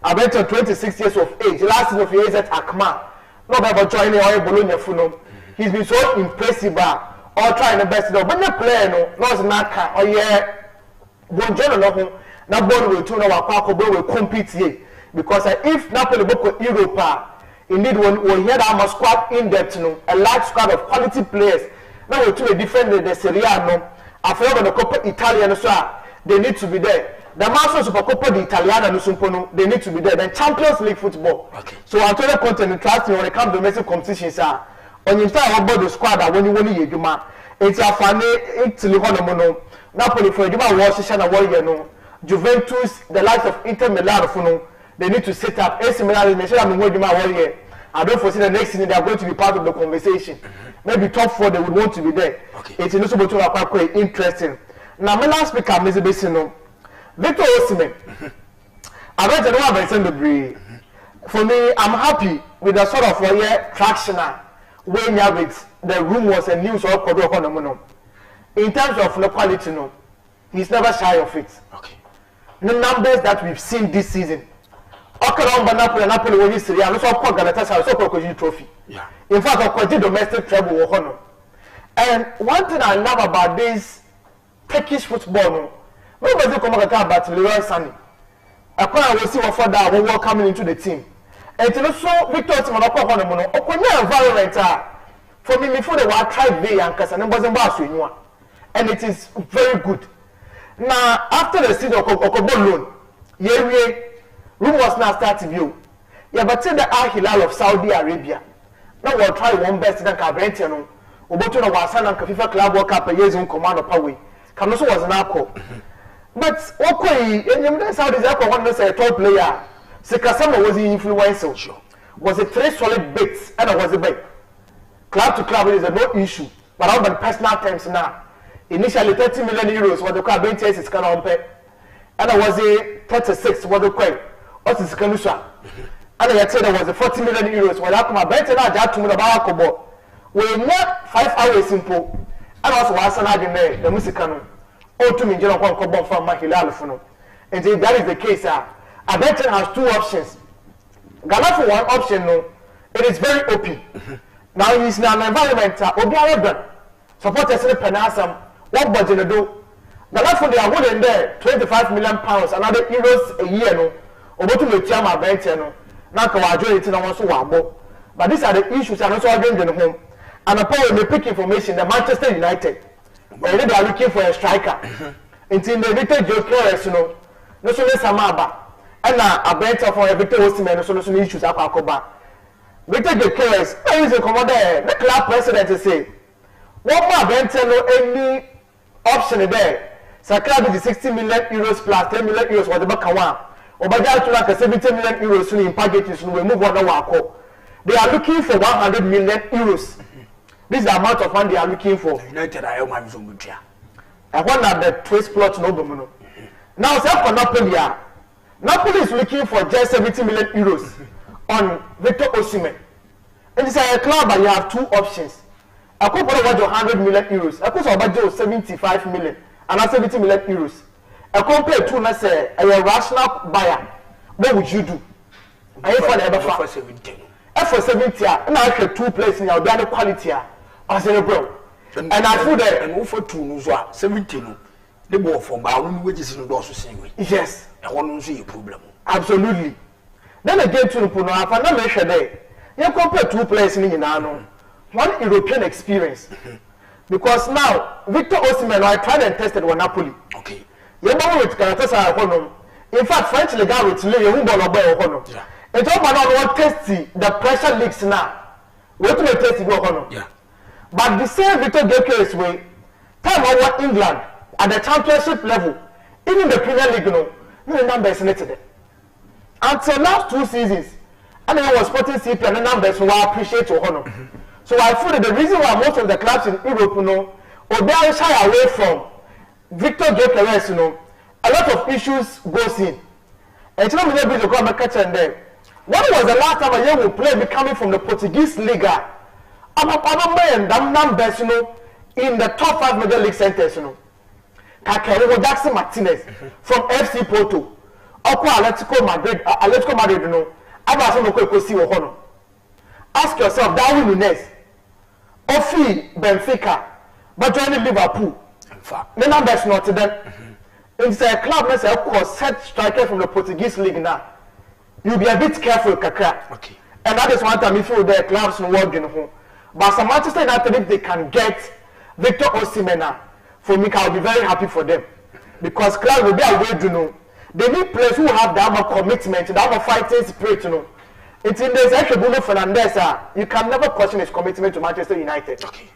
I went to 26 years of age. Last year of years at Akma. Not about joining or Bologna for no. He's been so impressive or trying the best. But the player no, not Naka or yet Bonjour no. Na ball will turn our park will compete here. Because if Napoli go to Europe, indeed when hear that much squad in depth, a large squad of quality players, now we to defend the Serie A, no. After the Coppa Italia, so they need to be there. The Masters Super Coppa di Italiana, no, they need to be there. Then Champions League football. Okay. So Antonio Conte and trust me when it comes to domestic competitions, when you start about the squad, when you win you it's a funny Italy honomono. Napoli for you Washington warrior no. Juventus, the likes of Inter Milan, they need to set up. AC Milan, they should have been working warrior. I don't foresee the next season they are going to be part of the conversation. Maybe top 4 they would want to be there. Okay. It's also quite interesting. Now, my last speaker, Mr. Bessino, Victor Osimhen. I went to know about the For me, I'm happy with the sort of warrior traction when you have it. The rumors and news or Kodo. In terms of the quality, no, he's never shy of it. Okay. The numbers that we've seen this season. Napoli will be Serie A. Also, Galatasaray also Kokoji trophy. Yeah. In fact, Kokoji domestic treble. And one thing I love about this Turkish football, no, nobody come about Leroy Sané. I will see what for that when we're coming into the team. And also, Victor Osimhen, environment for me before they were tried V and Kasan wasn't bad and it is very good. Now, after the season of Okobo loan, rumors now start to view. Yeah, but say the Al Hilal of Saudi Arabia. Now we'll try one best than Cabrentiano. Oboto na Wasan and FIFA Club World Cup years in command of Pawe. Kanoso was an alcohol. But okay, in Saudi Arabia, one was a top player. Sekasama was the influencer. Was a 3 solid bits and I was a bet. Club to club is a no issue. But all the personal terms now. Initially 30 million euros was the club benches is kind of pay. And I was a 36 was the quay. What is Kanusa? And I said there was a 40 million euros. When I come back to that to me about Kobo. We not 5 hours simple. And also was an argument, the Musicano. Oh, to me, General Kobo from Mahilal. And if that is the case, Abenton has 2 options. Ghana for one option, no, it is very open. Now he's in an environment, Obiara supporters in Penasam, what budget do? Ghana for they are good in there, 25 million pounds, another euros a year, no, or what to the Tiama Benteno, now Kawajo, it's not so wabo. But these are the issues I'm also arguing in home. And upon we pick information, the Manchester United, they are looking for a striker. Until the Victor Joe Flores, no so let's Samaba. And now a better for Victor Osimhen solution issues at Akoba. Victor Joe Flores, I use a commander, the club president to say, what more Benteno any option there? Sakra is 60 million euros plus 10 million euros for the Bakawa. Obaja to like a 70 million euros in packages, we move on our They are looking for 100 million euros. This is the amount of money they are looking for. United I am so good. I want that the twist plot no bono. Now, for Napoli is looking for just 70 million euros on Victor Osimhen. And it's a club and you have 2 options. I could put about 100 million euros. I could about 75 million and 70 million euros. I compare 2 and say a rational buyer. What would you do? I for the for 70. For 70, and I have 2 places in our brand quality. I said, bro. And I feel that and over 2 70 the ball for my own wages in the door to sing with. Yes, I want to see a problem. Absolutely. Then again to the Puno, I found a measure there. You compare 2 places in Nano, 1 European experience. Because now, Victor Osimhen, I tried and tested with Napoli. Okay. You know with Galatasaray. In fact, French legal with Leo Humboldt. It's all about what testing the pressure leaks now. What do they test it? Yeah. But the same Victor Gyökeres way, time over England at the championship level, even the Premier League, no numbers in it until last 2 seasons and I was sporting CP and the numbers were appreciate to honor. So I feel that the reason why most of the clubs in Europe, or they are shy away from Victor Gyökeres, a lot of issues goes in. And tell me maybe to come and catch and there. When was the last time a young will play coming from the Portuguese Liga? I'm a numbers, in the top 5 major league centers, Kakeru Jackson Martinez from FC Porto, Oko Atletico Madrid, Abasan Okoko si Ohono. Ask yourself, Darwin Nunes, Ofi Benfica, but joining Liverpool. The numbers not to them. It's a club that's a set striker from the Portuguese league now. You'll be a bit careful, Kaka. Okay. And that is one time if you the clubs in world, But some Manchester United, if they can get Victor Osimhen, for me, I'll be very happy for them. Because clubs will be away, They need players who have that commitment, that fighting spirit, It's in this Bruno Fernandes, you can never question his commitment to Manchester United. Okay.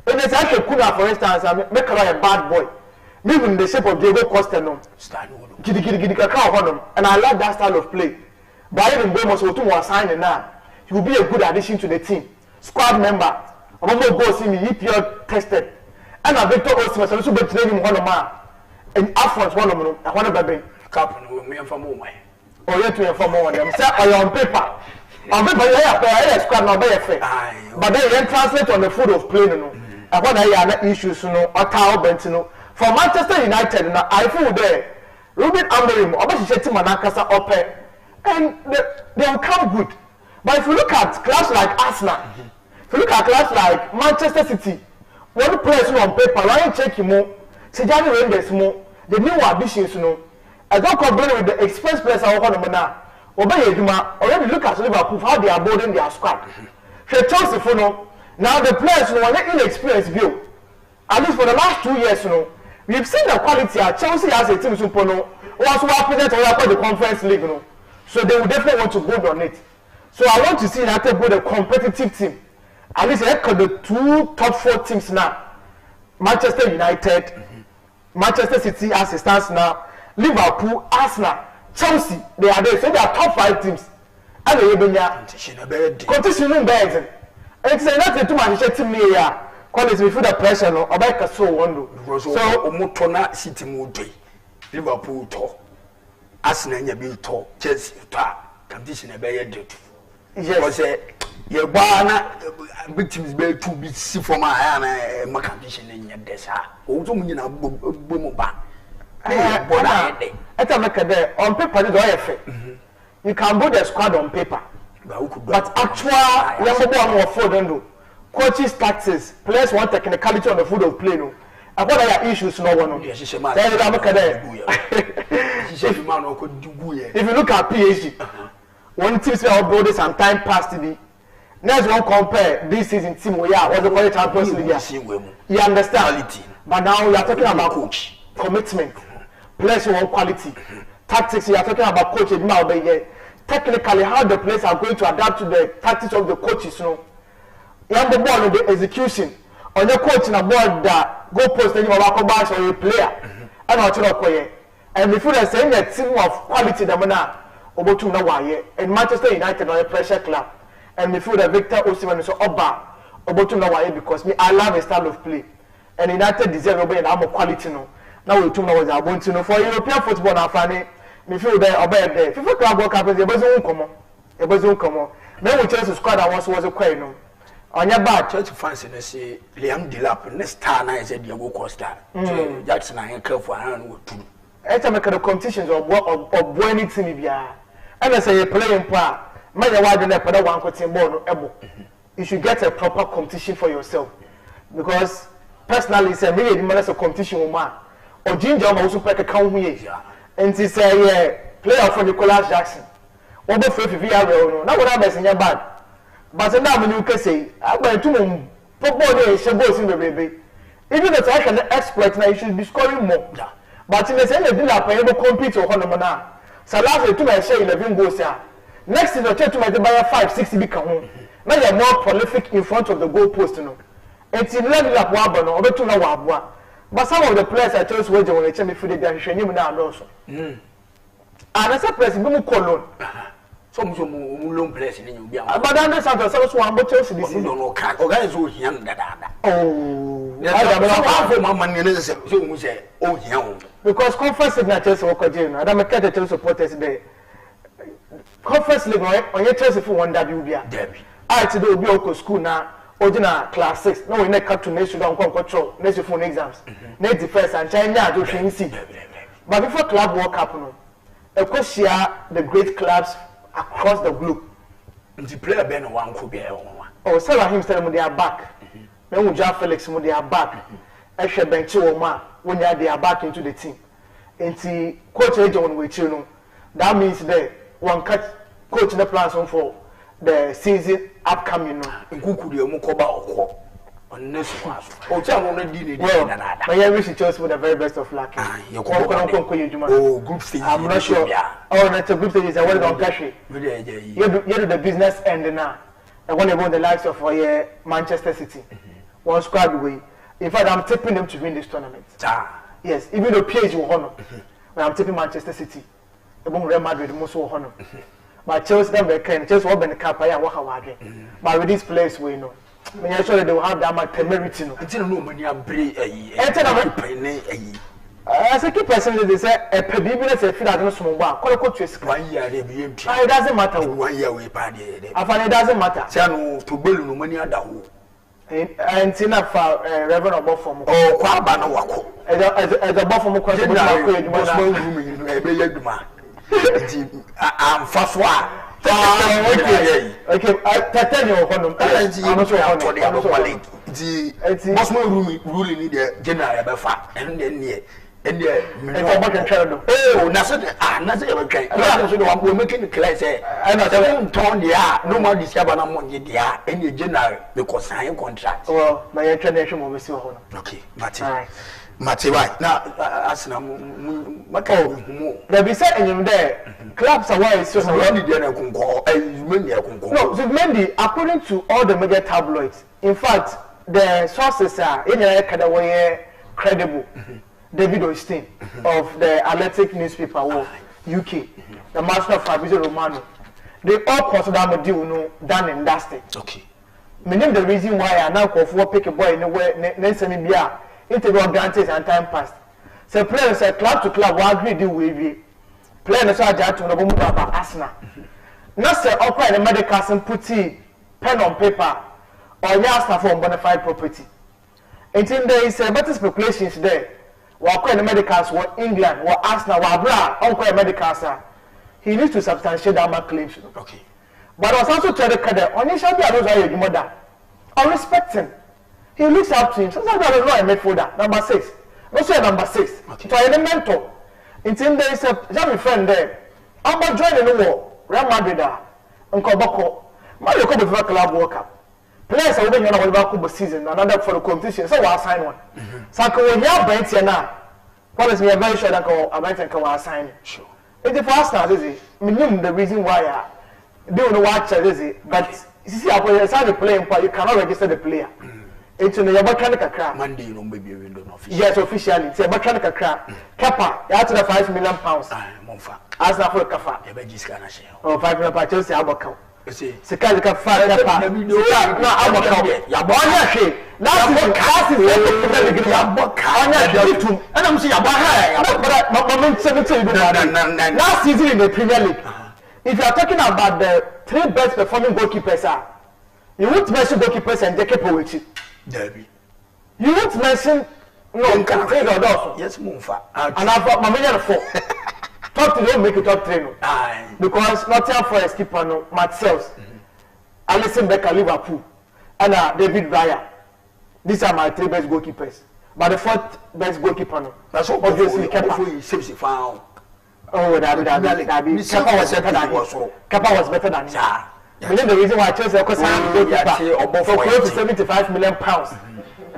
In this Kuna, for instance, make a bad boy. Maybe in the shape of Diego Costa, and I like that style of play. But even Bomo so was signing now, he will be a good addition to the team. Squad member, I'm going to go see me, EPL tested. And I Victor Osimhen, so be training one of my and Afrons one of them, I want to be Captain, me from home. Or yet to inform one of them. Say, on paper. On paper, I squad now by a fair. But then you translate on the foot of play, I want to have issues, or Tao Bentino. For Manchester United, I feel there. Ruben Amorim, obviously, Manakasa open, and they will come good. But if you look at clubs like Arsenal, if you look at clubs like Manchester City, one players on paper, Ryan Chekimo, Sejani Rangers, the new additions, I don't complain with the express players I want to now. Already look at Liverpool, how they are building their squad. Chelsea, now the players are inexperienced view. At least for the last 2 years, we've seen the quality. Chelsea has a team also represent the Conference League, so they will definitely want to build on it. So I want to see United build a competitive team. At least the 2 top 4 teams now. Manchester United, Manchester City as it stands now, Liverpool, Arsenal, Chelsea, they are there. So they are top 5 teams. And they will competition in bed. And it's not too much team here. Because we feel the pressure, no, about so wonder. So, Omotona City Moody, Liverpool talk, Arsenal, you talk, Chelsea talk, competition a better duty. Yes, your banner victims be to be see for my condition in your desk. Also, you know, Bumuba. On paper, you can build a squad on paper, but actual number one for them. Coaches' tactics, players want technicality on the foot of play. No, and what are issues? No one. If you look at PSG, one team say our some time past the next one compare this season team we are was the Champions League. You understand? But now we are talking about coach commitment, players want quality, tactics. You are talking about coaches now, technically how the players are going to adapt to the tactics of the coaches. Young the ball in the execution on your coach in a board that go post any of our bash or a player and not to and before they saying that team of quality that now over to Nawaye and Manchester United on a pressure club and before the Victor Osimhen so Oba over to Nawaye because me I love a style of play and United deserve obey and have quality no now we talk about want to know for European football now funny me feel there obey there FIFA Club World Cup is a bazoo come on then we chose to squad that was a quite no. On your back, church fans in the say Liam Delap, next time I said Diego Costa. Jackson, I care for hand with 2. Every time the competitions of boiling team, and I say a playing part, my wife and I one coaching ball. You should get a proper competition for yourself because personally, it's a really a competition woman or Ginger also pack a count here. And to say, player for Nicolas Jackson. What the free VR, now what I'm messing your bad. But now when you can say, I'm going to football is in the baby. Even if I can exploit now, you should be scoring more. But in the same way, I able to compete or Honamana. So last year, to my share 11 goals. Next year, to my buy 5-6 become home. Now you're more prolific in front of the goal post. It's in level up Wabano, over to Nawabwa. But some of the players I chose were when they tell me for the Danish and you now also. And as a president, we call some loan place in India. But then Santos also want to Chelsea this season. No, can't organize young dada. Oh, because conference signatures were called. I don't make the Chelsea supporters there. Conference league on your Chelsea for one Derby. I to do be school now. Original class 6. No, we never cut to nation don't control nation phone exams. Next the first and China do training see. But before club World Cup, no, of course, share the great clubs across the globe. The player Ben one could be Oh, Sarah himself, they are back. Then we Felix, they are back. Extra bench when they are back into the team. And see, coach agent with you know, that means that one cut coach the plans on for the season upcoming. Well, I wish you chose for the very best of luck. Oh, group stage. I'm not sure. Oh, that's a group stage. I want to go country. You do the business end now. I want to go the likes of Manchester City. One squad away. In fact, I'm tipping them to win this tournament. Yes, even though PSG will honor. When I'm tipping Manchester City, among Real Madrid, most will honor. But Chelsea them they can. Chelsea will be the cup. I walk away. But with this place, we know. When you're sure they will have that much temerity. Until no money and pray as a key person, they say a pebble say feel like small bar. Call a coach 1 year. It doesn't matter. 1 year we party. I find it doesn't matter. Channel to build no money at the and Tina for Reverend above from oh, Quabana Wako. As a buff from question, I'm first one. Okay, I tell you, I'm not sure how to the most ruling in the general Befa and then near. And oh, nothing okay. We're making the class. I'm not telling the no more discover among the and the general because I am contract. Well, my explanation will be so. Okay, Matty, right now, as there be said in there, clubs are why so no, so Mendy, according to all the major tabloids, in fact, the sources are in the credible. David Osteen of the Athletic newspaper UK, the master of Fabrizio Romano, they all consider the deal no done and dusted. Okay. Meaning the reason why I now call for pick a boy in the way Nensemibia integral guarantees and time passed. So players say club to club will agree deal with you. Players are just to know about Arsenal. Not say upright the medical and put pen on paper or Arsenal for bona fide property. Until there is better speculations there. Walk the medicals were England, were Arsenal, were Bra, Uncle medicals. He needs to substantiate that man claims. Okay. But I was also trying to cut on his shabby your mother. I respect him. He looks up to him. Sometimes I don't know I made for that. Number 6. Also number 6. Okay. So I am a mentor. Until there is a friend there. I'm not joining the war. Real Madrid, Uncle Boko. Mario Kobe for Club World Cup. Players are winning on the season, another for the competition. So I'll sign one. So when you have Brent here now, what is me very sure that I might think I'll sign. Sure. It's the first time, is it? Minimum the reason why they don't watch it, is it? But you see, I sign the player, but you cannot register the player. It's in the Yabatranica crap. Monday, no baby window official. Yes, officially. It's a Yabatranica crap. Kappa, you have to the £5 million. Monfa. As not for Kafa. Oh, £5 million, Chelsea Abacao. Sekali ka fa pa na abaka ya bonya hwe last is ya boka anya hwe and I'm say ya boka but moment 70 last season in the Premier League. If you are talking about the 3 best performing goalkeepers you won't mention goalkeepers and Jeke Powechi Derby. You won't mention no Trade or Dawson. Yes, Monfa. And I've got my 4. Top 3 don't make it top 3 no. Because Nottingham Forest keeper no Matt Sells, Alisson Becker Liverpool, and David Raya. These are my 3 best goalkeepers. But the 4th best goalkeeper no. That's what obviously Kepa. Oh, that Kepa was better than him. Kepa was better than him. Meaning the reason why Chelsea because goalkeeper for close to £75 million.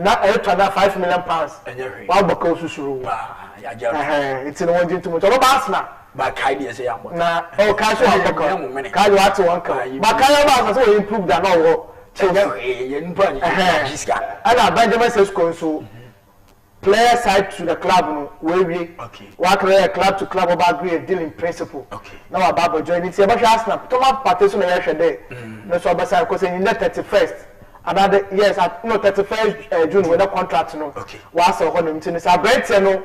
Not £5 million. Wow, Bako Susuru. It's in one gym too much. What about Arsenal? But Kylie say I'm na oh Kashi Abaka. Kylie what to one come. But Kylie was so improve than all. Chelsea. You know, And Benjamin says so. player side to the club no we okay what create club to club about agree a deal in principle okay now about join it about Arsenal Thomas Partey so na here there no so about because in the 31st another yes no 31st June when the contract no okay was so honum tin say Brent no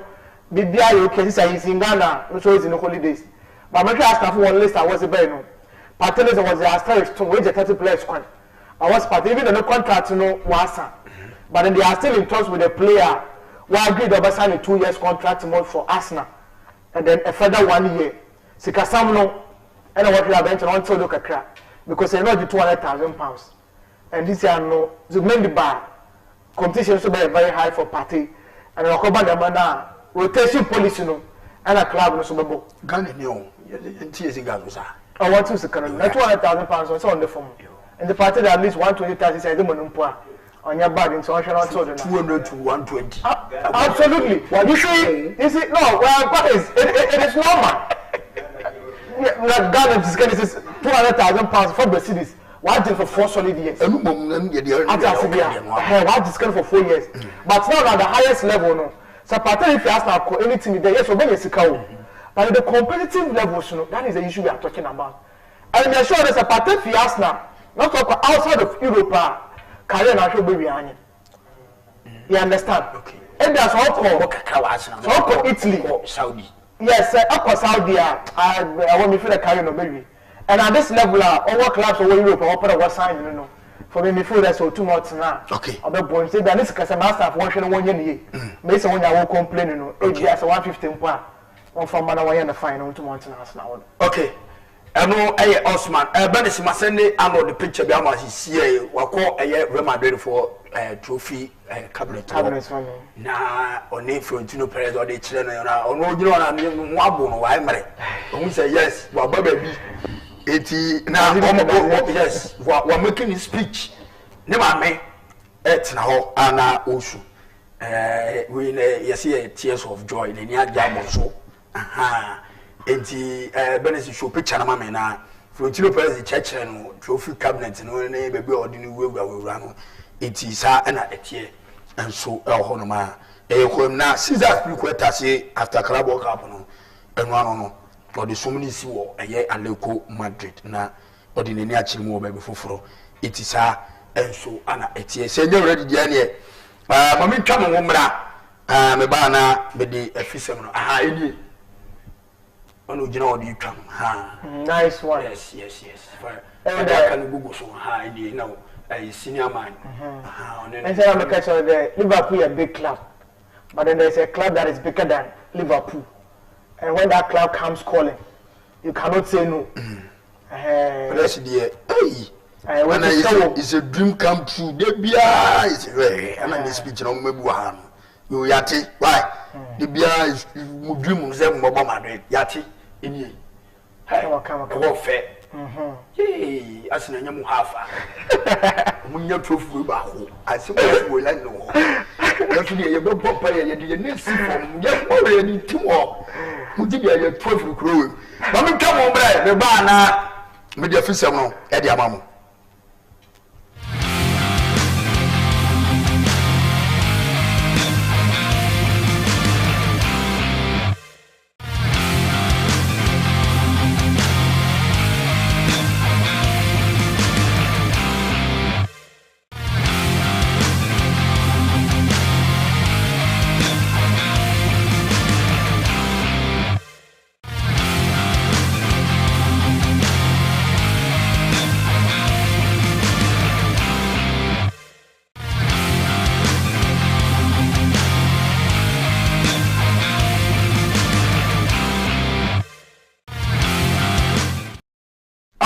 bibia you can say he's in Ghana so he's in the holidays but make Arsenal for one list I was be no Partey was the Arsenal to wage 30 players squad I was Partey even the contract no was but then they are still in touch with the player. We agreed to sign a 2 years contract for Arsenal, and then a further 1 year. Sikasam no, and what we are going to until look at crap because they know the £200,000, and this year no, the main bar competition so very high for Partey, and I come back the man rotation policy no, and a club no so babo. Ghana no, you I want to say £200,000 on the phone, and the party that at least 120,000 said the money. On your body, international children. 200 to 120. Absolutely. What you see? No. Well, it is normal. Ghana is getting £200,000 for the cities. Why did for 4 solid years? Why just for 4 years? But now at the highest level, no. So, Partey, if you ask now anything there, yes, obey your but at the competitive levels, no, that is the issue we are talking about. And I'm sure there's a Partey if you ask now, not talk outside of Europe. Career na show baby anya. You understand? Okay. And there's all call Italy, Saudi. Yes, I Saudi. I want me feel the career no baby. And at this level, all clubs over Europe are open what sign you know. For me feel that's so too much now. Okay. I be born say that this because master of 1 year. Me say when you won't complain you know. Okay. As 150 point. One from man 1 year the final 2 months now. Okay. Eno eye Osman Benis Masende ano the picture bi amasi sie wako eye Real Madrid for trophy cabinet na oni Florentino Perez or the chile na ono gino na nwabo no why mere who say yes wa baba bi eti na yes wa making his speech ne ma me na ho ana osu we yes tears of joy ne ni agya so aha enti Benes show picture na mama na Florentino Perez church no trophy cabinet no na bebe odini wewura no enti sa na etie enso ho no ma kom na Caesars Piliqueta say after Club World Cup no eno ano no for the so many si wo eye Atletico Madrid na odini ni achiri mu bebe foforo enti sa enso ana etie say dey ready dey na mama twa mo mra me ba na be di afisem no aha eni ono gina odi twam ha nice one yes and I can google so ha eni na senior man and say I'm catch the Liverpool a big club but then there's a club that is bigger than Liverpool and when that club comes calling you cannot say no let's dear hey when it's a dream come true they bia is very and this speech no mebu ha no you yati why the bia is mu dream say mo bo Madrid yati eni come on go fair hey asina nya mu hafa munya tofu ba ho asibo wo la no yafi ye be papa ye de ne si fom ye ko ye ni timo mu di ye tofu kro ba mi twa mo bra me ba na me de afisem no e de amamu.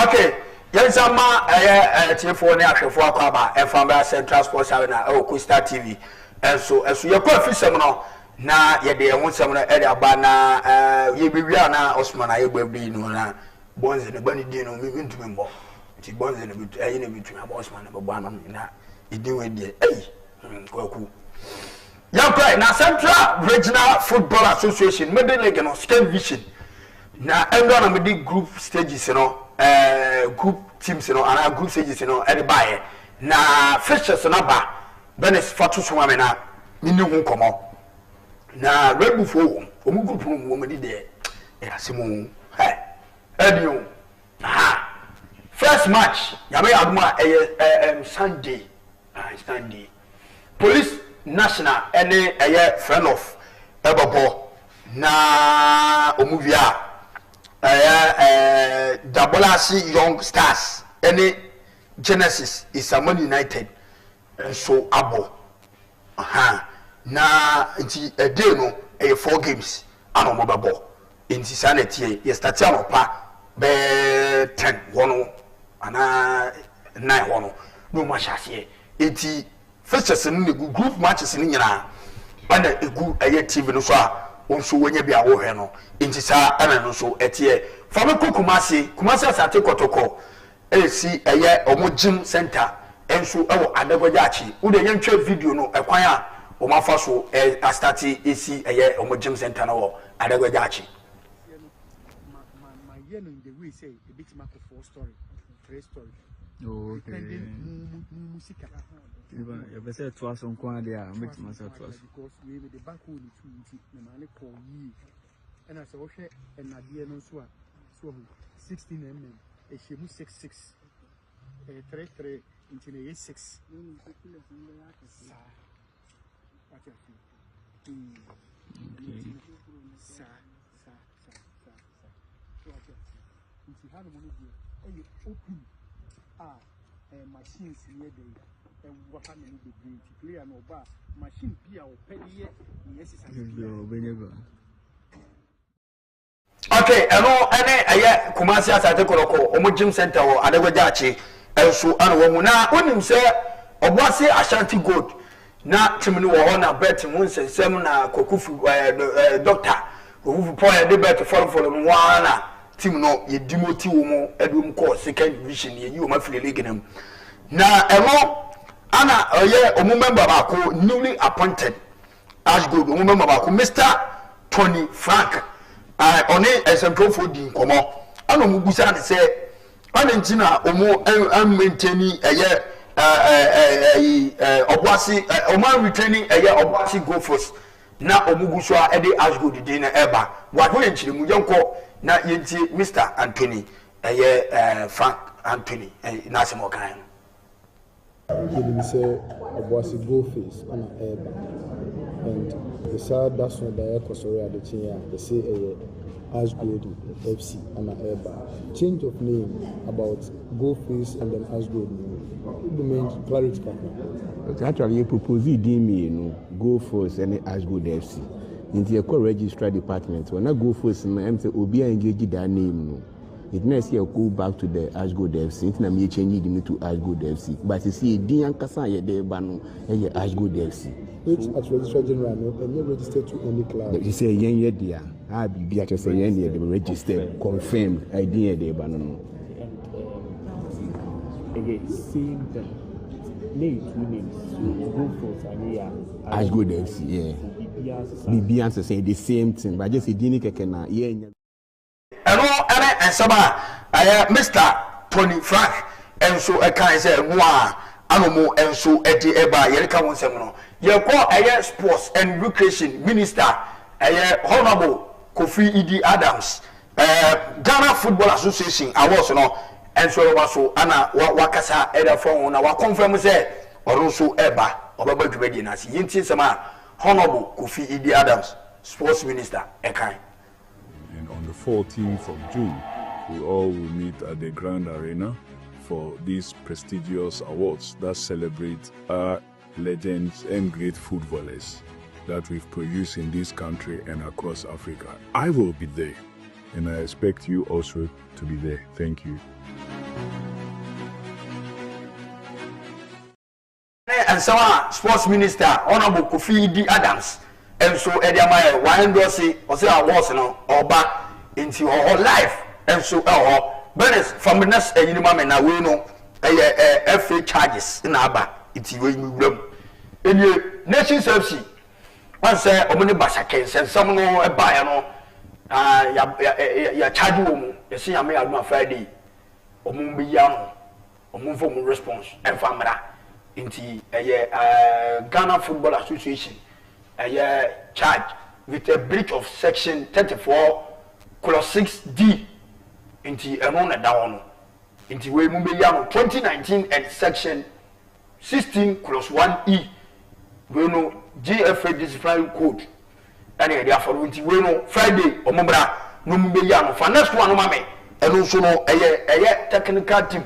Okay, Yansama T4 ne ahwefo akwaba Efamba Central Sports Arena Costa TV so ye ko afisem no na ye de ehonsem no e aba na ye bewia na Osman ayegbabi no na bonze ne bani di no mi ntumi mbo ti bonze ne bitu ayi ne bitu aba Osman ne babo anam na idin we die kwaku yakwa na Central Regional Football Association Middle League no Scale Vision na endo na medi group stages no group teams no and group stages no everybody na fixtures no ba Benes fatu so na mini hu komo na Red Bull fo omu group no mo di de asemu edio first match yame aduma Sunday Police National ene friend of Ebobo na omuvia Dabolasi Young Stars ene Genesis Isamon United so abo na nti day no 4 games ano mo bebo nti sanity ye start anopa be 10 wono ana 9 wono no ma hase nti fixtures ni group matches ni nyina ana egu TV no so a onso wonya bia wo hwe no nti sa ana no so etie fa me Kumasi asate kotoko esi omo gym center enso ewo Adegwajachi wo de yentwa video no ekwan a o ma fa so start esi omo gym center no wo Adegwajachi my year no in the way say a bit mark for story 3 story okay music you be say to us on kwa there make myself to us because we the back hole to na mane call yi and I say wo hwe enade no so a so 16 mm e shemu 66 33 into the 6 machines near the what happened in the green player no bar machine pia or penny yes okay ene Kumasi asate koroko omo gym center wo Adegwajachi enso ana wo mu na onim se Obuasi Ashanti Gold na team no wo na bet mu nsensem na Kokufu doctor Kokufu point de bet follow no wana team no ye dimoti wo mu edum ko second division ye yi o ma fili league nam na ana omo member ba ko newly appointed Ash Gold omo member ba ko Mr. Tony Frank oni esemprofo di nkomo ana mu gusa ne se ana ntina omo maintain Obuasi Oman returning Obuasi go first na omuguso a ede Ash Gold di na eba wadwo enchire mu yenko na yenti Mr. Anthony Frank Anthony na asemo kan he say Obuasi go face on eba and the sad that's when the Kosori at the Chinya they say Ash Gold FC and eba change of name about go face and then Ash Gold the main clarity actually you propose me go first and Ash Gold FC into your registrar department when I go first and say obi engage that name no it next year go back to the Ash Gold FC it na me change it to Ash Gold FC but you see di ankasa ye dey ba no Ash Gold FC which at registrar general no and you registered to any club you say yen ye dia be at say yen ye dey registered confirmed idea dey ba no same thing. Name 2 names. Go for Sania. Ash Gold FC, yeah. BB saying the same thing, but just a dini kekena, yeah. And Saba, Mr. Tony Frank, and so I can say, Moi, Anomo, and so Eddie Eba, Yerika Monsemono. You call Sports and Recreation Minister, Honorable Kofi Idi Adams, Ghana Football Association, I was no. And so waso ana wakasa eda phone na wa confirm say oruso eba obaba dwedi na si yinti sama Honorable Kofi Idi Adams Sports Minister ekan. And on the 14th of June we all will meet at the Grand Arena for these prestigious awards that celebrate our legends and great footballers that we've produced in this country and across Africa. I will be there and I expect you also to be there. Thank you. And so Sports Minister Honorable Kofi Idi Adams and so Ediamaya Windossi or say I was no or back into her life and so Bernes from the next minimum and we know FA charges in Aba it's you room in your nation service. One say Omni Basakens and some no a buyer no ya charge you see I may have no Friday Omumbi Yano Omumfo response and family. Inti Ghana Football Association charged with a breach of section 34 clause 6D into na down into we mu be ya 2019 and section 16 clause 1E we no GFA disciplinary code and they are for into we no Friday omobra no mu be ya no for next one no mame eno so no technical team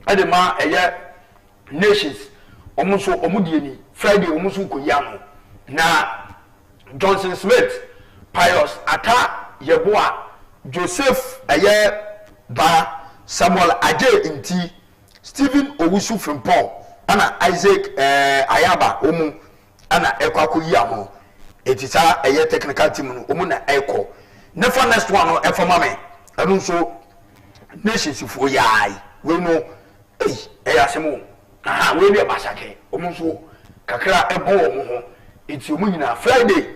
adema nations omuso omudie Friday omuso ko ya no na Johnson Smith Pius Ata Yeboa Joseph ba Samuel Aje Inti Stephen Owusu Frimpong ana Isaac Ayaba omu ana ekwako yamo etisa technical team no omu na eko never next one no efoma me anu so nations fo yai we no asemo we be basake omu so kakra ebo omu ho enti omu nyina Friday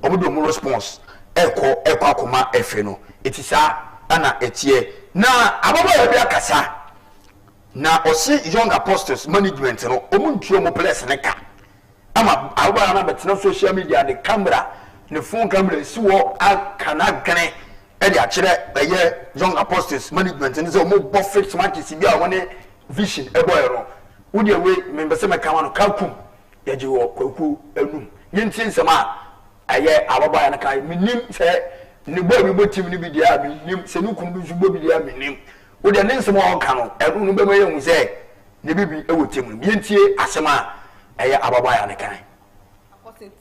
obodo mu response eko akoma efe no etisa ana etie na ababa ya bia kasa na osi young apostles management no omu ntuo mu place ne ka ama ababa na betena social media de camera ne phone camera si wo akana gane e dia kire young apostles management ne so omu bo fix matches bia woni vision eboyero wo de we member se meka ma no kakum yaji wo kwaku anum yenti nsema ababa ya na kai minim se ni bo bi botim ni bi dia minim se ni kun bi zubo bi dia minim wo de nsema won ka no enu no be ma yehu se ne bibi ewotem ni yentie asema ababa ya na kai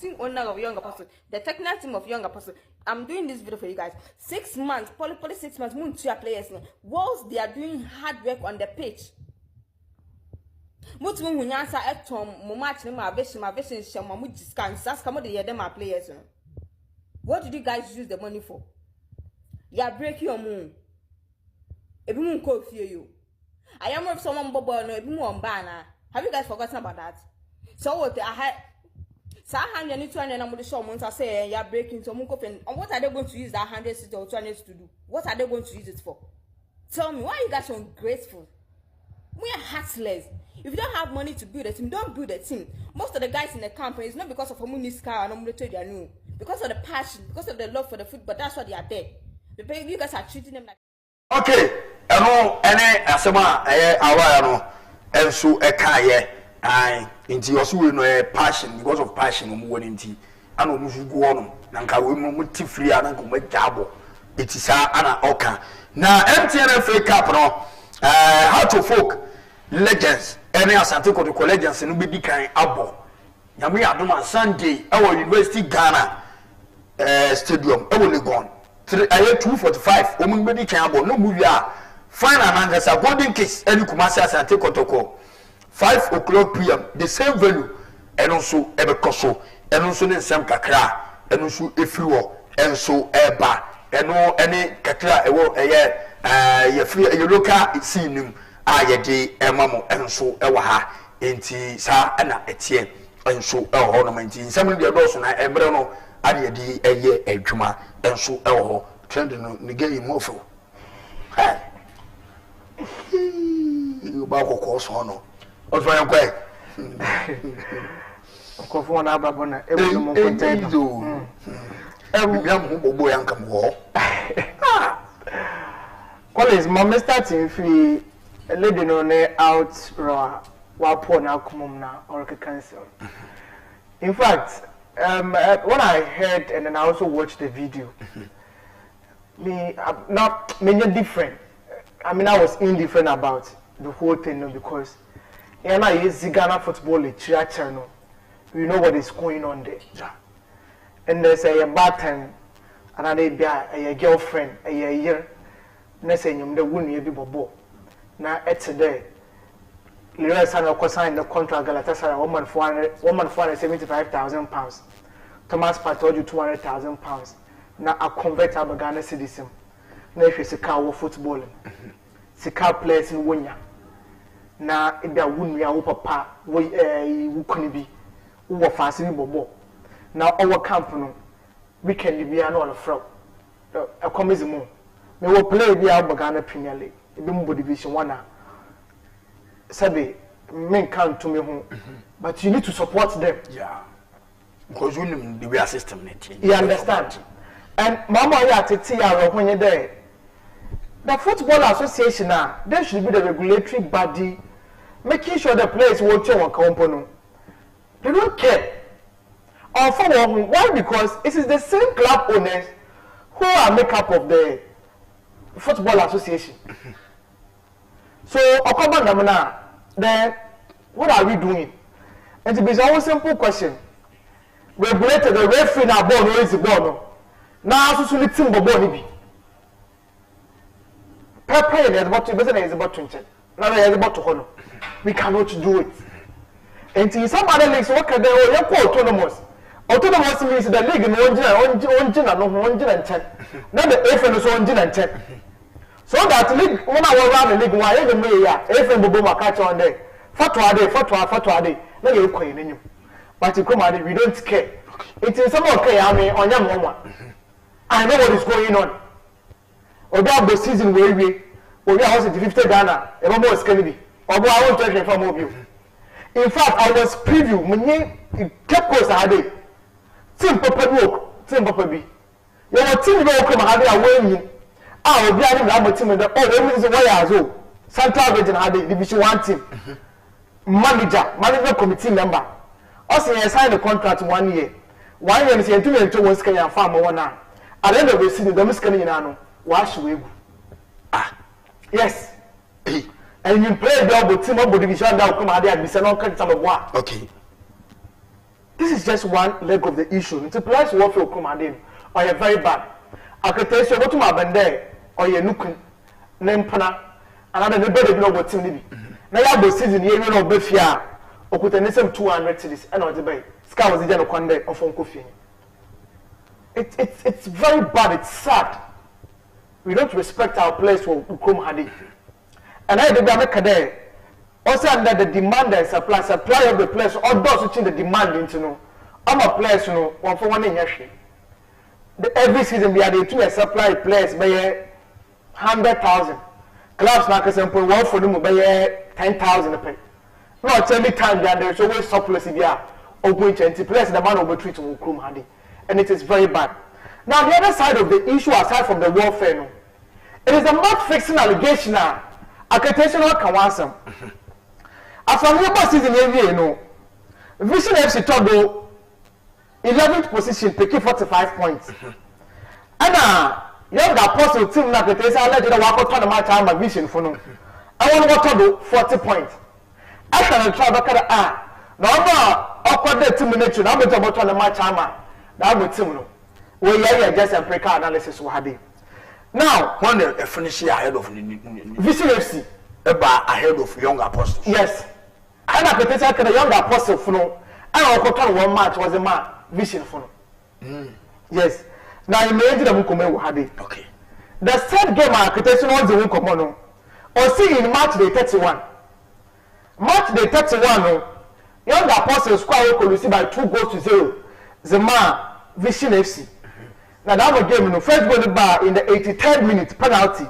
team owner of Young Apostle, the technical team of Young Apostle. I'm doing this video for you guys. 6 months, poly 6 months, moon to players whilst they are doing hard work on the pitch. Mutu munyansa etom mo match ni ma vision shama mu discount sas come the them are players. What did you guys use the money for? You are breaking your moon. Ebi mun ko fie you. I am of someone bobo no ebi mu on bana. Have you guys forgotten about that? So what I had Sa 100 and 200 and show months say you are breaking so munko fen. And what are they going to use that 100 or 200 to do? What are they going to use it for? Tell me, why are you guys so ungrateful? We are heartless. If you don't have money to build a team, don't build a team. Most of the guys in the company, it's not because of a car and new, because of the passion, because of the love for the football. That's why they are there. You guys are treating them like. Okay, any asema awa and so into your soul no passion because of passion nti ana omusu go on na nka we mu free ana nko majabo etisa ana oka na MTN FA Cup no Heart of Folk Legends any Asante Kotoko Legends no be di kan abo nyame adoma Sunday our University Ghana stadium Legon 245 omu be di kan abo no movie a final angasa Golden Case any Kumasi Asante Kotoko 5 o'clock p.m. the same value and also ebekoso and also ne nsem kakra and also efiwo and so eba and no any kakra ewo ye free ye local scene ayede emamo and so ewa ha enti sa na etie and so ewo no manti nsem de do so na ebre no ayede eye adwuma and so ewo trend no ne gay mofo ha you ba ko so no Ofa yankwa Okofo na ababo na ebu mo content bia mo bobo yanka mo Collins mama starting free lady no ne out raw wa po na akomom na or cancel. In fact, when I heard and then I also watched the video, not many different. I mean, I was indifferent about the whole thing because and I use Ghana football literature, no. You know what is going on there. Yeah. And there's a bad time, and a girlfriend, a year, and they say you the win you be bobo. Now it's today. Leroy Sané signed the contract Galatasaray £1,475,000. Thomas Partey you £200,000. Now I convert to Ghana citizen. Now if you see car football, see car players in Winya. Na ebe awunu ya wo papa wo kuni bi wo faase bi bobo na owo camp no weekend bi na all from akomezimo me wo play bi a Ghana Premier League ebi mu division 1 a sabe men can to me ho but you need to support them. Yeah. because you know the way system net. You understand? And Mama ya tete ya when you there. The Football Association now, there should be the regulatory body making sure the players will check on company. They don't care. Or for why? Because it is the same club owners who are make up of the Football Association. So, then what are we doing? And to be a simple question, regulated the referee now ball no is the ball now so team ball Pepper is about to is about to check. Now they are about to honor. We cannot do it. And in some other leagues, what can they autonomous? Autonomous means the league in one check. Not the FN is one check. So that league, when I was around the league, why even me, FN Boboma catch on there. Fatwa day. No, you're quite in you. But you come out, we don't care. It is some okay, I mean, on your mama. I know what is going on. Oda the season where we house at 50 Ghana, a more is Kennedy. Although I want to inform you. In fact, I was preview when kept course a day. Team Papa work, Team Papa B. You know, team will come a day away. I will be a team in the oh, is why as well. Central Region had a Division 1 team. Manager committee member. Also, I signed a contract 1 year. 1 year is 2 years to 1 Kenya farmer 1 hour. At the end of the season, the Muscany Nano. Wash we yes. And you play double team of division that come out there and be sent on some of what? Okay. This is just one leg of the issue. It's a place where you come out in or you're very bad. I can tell you what to my band or you're looking name pana another nobody know what team need. Now you have the season here, you know, Befia or put an 200 cities and not the bay. Sky was the general conde of Uncoffee. It's very bad, it's sad. We don't respect our players for Ukum Hadi. And I did make there. Also under the demand and supply of the players, all those which in the demand into know. I'm a players, you know, one for one in Yashi. Every season we are the two supply players by 100,000. Clubs like example, one for them by 10,000 a pay. Not every time there is always surplus if you are open 20 players, the man will treat to Ukum Hadi. And it is very bad. Now, the other side of the issue, aside from the warfare, no, it is a match fixing allegation now. Accreditation or Kawansam. As from the season, you know, Vision FC Togo, 11th position, picking 45 points. And young apostle team, accreditation, I let you walk out on the match. I'm a vision for no. I want to do 40 points. I can try to now, awkward 2 minutes, I'm going to go on the match. I'm with team. We are just a break analysis. Now, when they finish ahead of Vision FC, ahead of young apostles. Yes, and I could say the young apostle for no. And I could one match was a man Vision for no. Yes, now you made the Mukume Hadi. Okay. The third game architecture was the Mukomono. Or see in match day 31. Match day 31, young apostles square will by 2 goals to 0. Zema Vision FC. Now that was game, first goal bar in the 83rd minute penalty,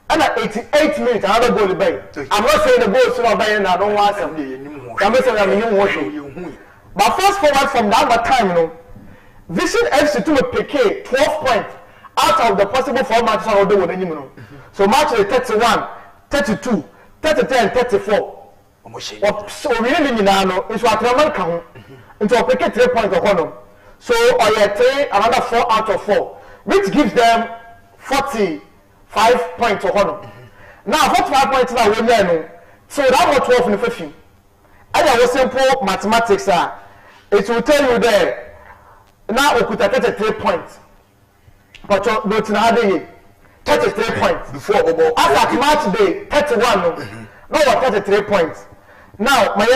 and at 88th minute another goal by. I'm not saying the goal is not by, and I don't want some. I'm not saying I'm washing. But fast forward from that time, Vision FC to PK 12 points out of the possible 4 matches on the world. So match 31, 32, 33, and 34. So really, it's what I'm count into a PK 3 points of honor. So another 4 out of 4, which gives them 45 points of honor. Now 45 points now we know. So that was 12 in the 15. And there was simple mathematics. It will tell you there. Now we could have 33 points. But not now 33 points. Before after match day 31. No, 33 points. Now my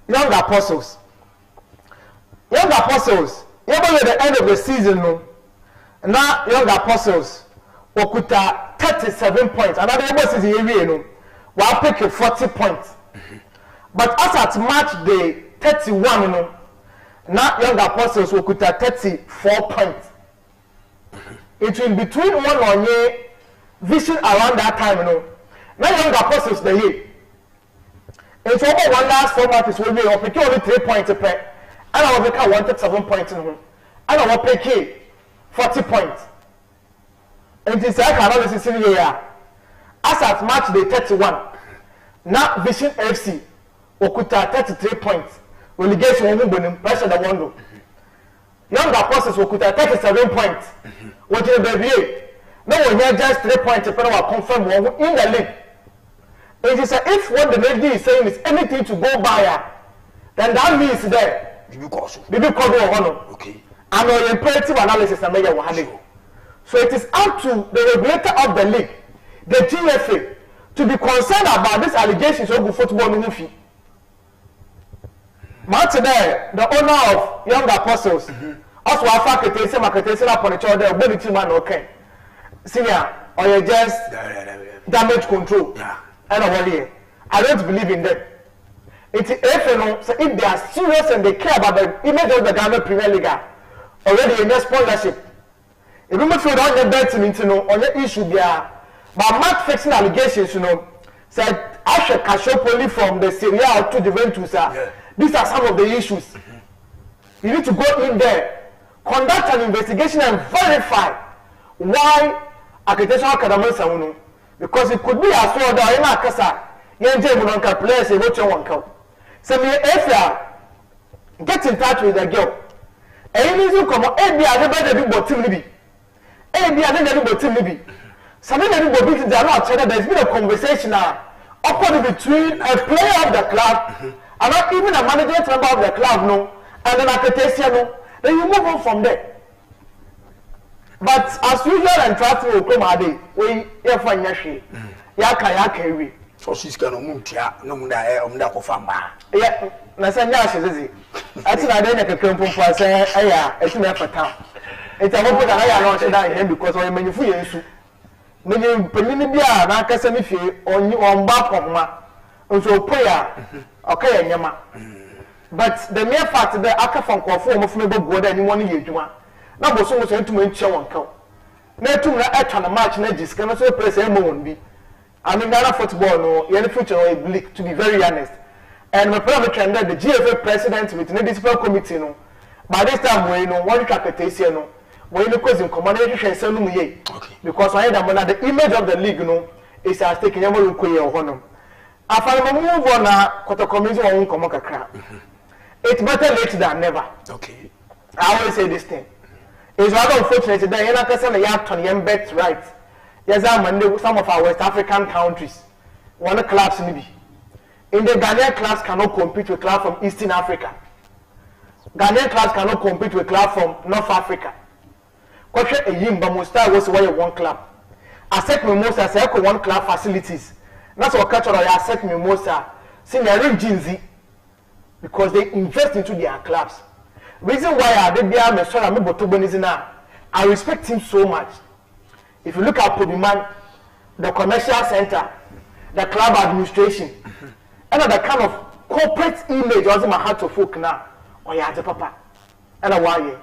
young apostles. Young apostles, even at the end of the season, now young apostles, Okuta 37 points. Another season, we'll pick 40 points. But as at match day 31, now young apostles Okuta 34 points. It will be between 1 on year vision around that time, Now young apostles the year. It's over one last 4 matches will be pick only 3 points a pair. and I will make 137 points in home, and I will pay 40 points. And this I can analysis in here. As at match day 31, now Vision FC Okuta 33 points. Relegation won't win pressure the window. Young Apostles Okuta 37 points. What in the BBA? No one here just 3 points to confirm in the league. It is if what the lady is saying is anything to go by, then that means that okay. And an imperative analysis and measure one. So it is up to the regulator of the league, the GFA, to be concerned about these allegations of football movie. Martin, the owner of Young Apostles, also a faculty, marketing upon each other, ability man, okay. Senior, or you just damage control. And I don't believe in that. It's if they are serious and they care about the image of the Ghana Premier League, already in their sponsorship. If you feel on the bet on the issue there, but match fixing allegations, said Asher Kashopoli from the Serie A to Juventus. These are some of the issues. You need to go in there, conduct an investigation and verify why Architectural Academy, because it could be as well that in Akasa, young German players, what you want. So, if you get in touch with the girl, and you come on, and be a little bit team maybe. And be a little bit team maybe. Something that you will be not there's been a conversation between a player of the club and not even a management member of the club, no, and an architecture, no. Then you move on from there. But as usual, and trust me, come ade, we find yashi, yaka. So she's going to move here, no munda kofamba. Yeah, Nasanya Shizi. I think I didn't come for say, it's me for town. It's a hope that I launched that him because I mean, if you issue. Many Pelinibia, Nakasamifi, on you on back of ma, and so prayer, okay, Yama. But the mere fact that I can't conform of me go than anyone you do. Now, was almost to me, show and come. No, to act on a match, Nedis can also press a moon be. I mean, Ghana football, no, any future or bleak, to be very honest. And my private that the GFA president with the discipline committee, no, by this time, we know one capitation, no, when you cause in commandation, send me, because I had the image of the league, no, is as taking a more or honor. I find a move on a quarter committee on Komaka. It's better late than never. Okay. I always say this thing. It's rather unfortunate that you're not going to have to bet right. Yes, some of our West African countries, one clubs in the Ghanaian clubs cannot compete with clubs from Eastern Africa. Ghanaian clubs cannot compete with clubs from North Africa. Because a Yimba Musta was one club. Asset Mimosa say one club facilities. That's what culture of Asset Mimosa. See they are Jinzi because they invest into their clubs. Reason why they be I respect him so much. If you look at Pobiman, the commercial center, the club administration, and the kind of corporate image was my heart to folk now. Oh yeah, the papa. And a why?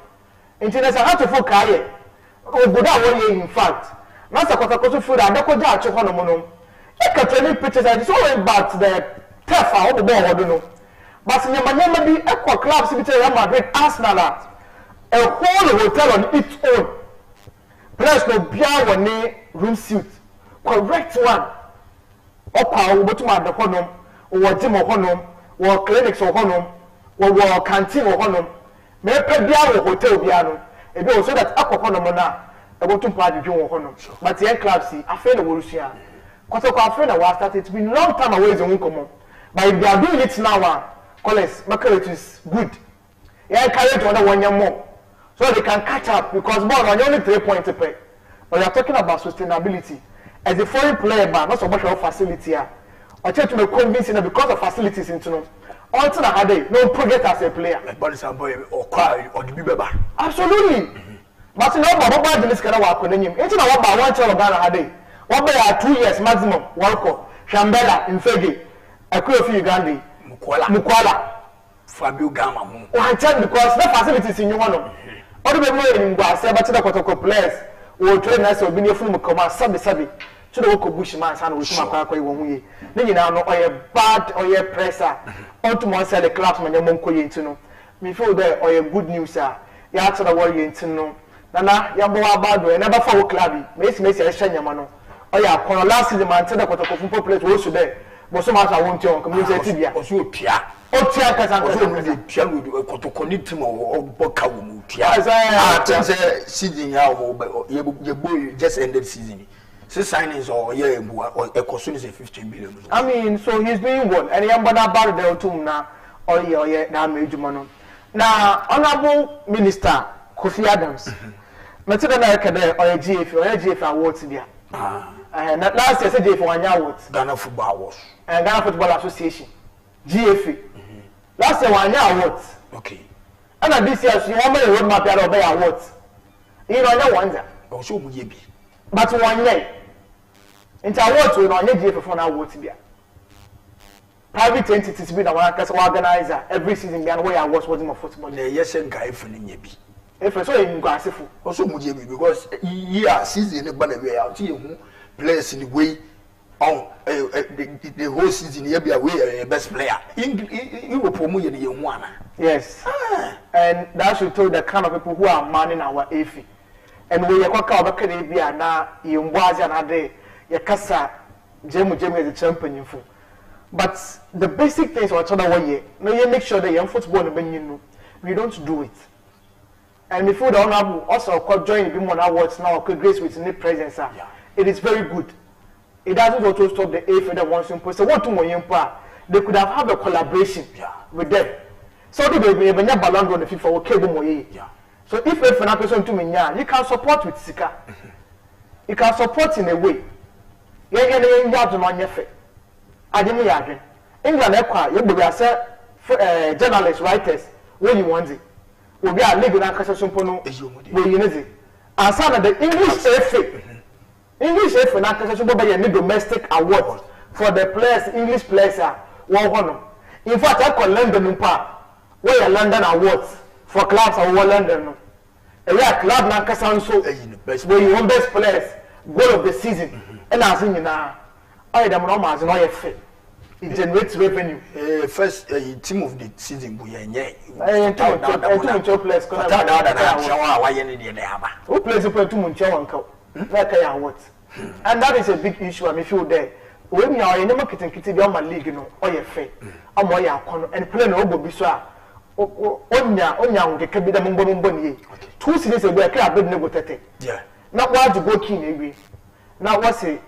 International heart to folk aye. Oh, good away in fact. Master Kotakosu food and Dako Jacho Honomono. You can tell me pictures and it's all about the turf or the ball, I don't know. But in Yamanyama be equal clubs in Real Madrid, Arsenal, a whole hotel on its own. Plus no beer one room suit. Correct one. Opa, what to the honum, or gym or honum, or clinics or honum, or canteen or honum. May pay beer hotel piano. And also that aqua honomona, about to party Joe honum. But the club see, I feel a Worussia. Kotoko Afena was started to be long time away as a woman. But if they are doing it now, Collins, Macaret is good. Yeah, carry it on 1 year more. So they can catch up because more on only 3 points to pay. But we are talking about sustainability. As a foreign player, but not so much of facility. I try to be convincing that because of facilities into no. Until I had no progress as a player. Like body boy or cry or the Bibeba. Absolutely. But you know, Baba Dennis can walk on him. It's not about 1 child of Ghana a day. 1 by 2 years maximum. Walko, Shambella, Infegi, Akuofi Ugandi, Mukwala, Fabio Gama. Oh, I tell you because the facilities in you one. All the people in Guasa, but the Kotoko players will train us or be near from command, Sabi, to the Oko Bushman and with Makaka Wongi. Then you now know or a bad or a presser, or to Monsa the clubs when you're Monko into no. me feel that or good news ya to the world no nana ya bo abado e never for club Messi e hye no o ya kono last season man tell the kotokofun populate wo so there but so much I want you on community bia o so pia kasa o so mu pia wo kotokoni tim o boka wo mu pia say season ya o ye boy just ended season so signings or yeah or ekoso is 15 billion. I mean so he's doing well and yamba na bar there too na or yeah na mejuma no na honorable minister Kofi Adams meti na ka there or GF awards dia na last year say GF wanya awards Ghana Football Awards and Ghana Football Association GF last year wanya awards okay and this year you want me road map ya obey awards you know anya wonder o so mu ye bi but one year into awards we no anya GF for na awards bia private entities be the one that organizer every season be and where awards was more football na yes nkai for ne nya bi if so in gwasefo o so mu ye bi because year season ne ba na we out ye hu players in the way on the whole season here be away best player you will promote ye hu ana yes and that should tell the kind of people who are manning our AFI and we yakwaka obaka bia na yemboazi anade yakasa jemu is the champion info but the basic things we tell one year no you make sure that young football no we don't do it and before the honorable also join the Bimon Awards now grace with the presence it is very good. It doesn't also stop the AFA that wants to impose. So what to Moyempa, they could have had a collaboration with them. So they may be a balance on the FIFA or cable moye. So if a fan person to me, you can support with Sika. You can support in a way. You ain't got on your face. I didn't hear England, you will be journalists, writers, when you want it. Will be a legal and Cassation where you need it. And some of the English AFA. English for now because you domestic award for the players English players are one. In fact, I call London where London awards for clubs are London. A club na Kasanso where you want best players goal of the season. And as in now, I am not as no effect. It generates revenue. First team of the season we enye. Two players who plays to play 2 months and that is a big issue. I mean, feel there. When you are in the marketing kitty, the Oma League, or your fair, and play no Bobiswa. Onya, the Kabida Mumboni. 2 seasons ago, I can't negotiate. Yeah. Not why to go king, agree. Now, what's a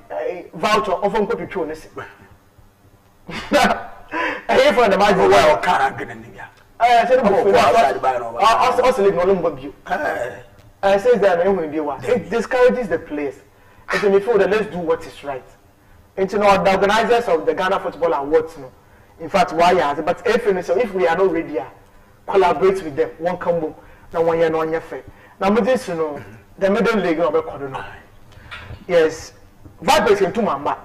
voucher of Uncle Tunis? I hear from the Bible, well, I said, I also live no longer view. I say that it discourages the players. And so before that, let's do what is right. And you know, the organizers of the Ghana Football Awards, in fact, why are but if we are not ready, collaborate with them. One come now 1 year, no one year fair. Now, this you know, the middle league of the yes, bad person to Mamba.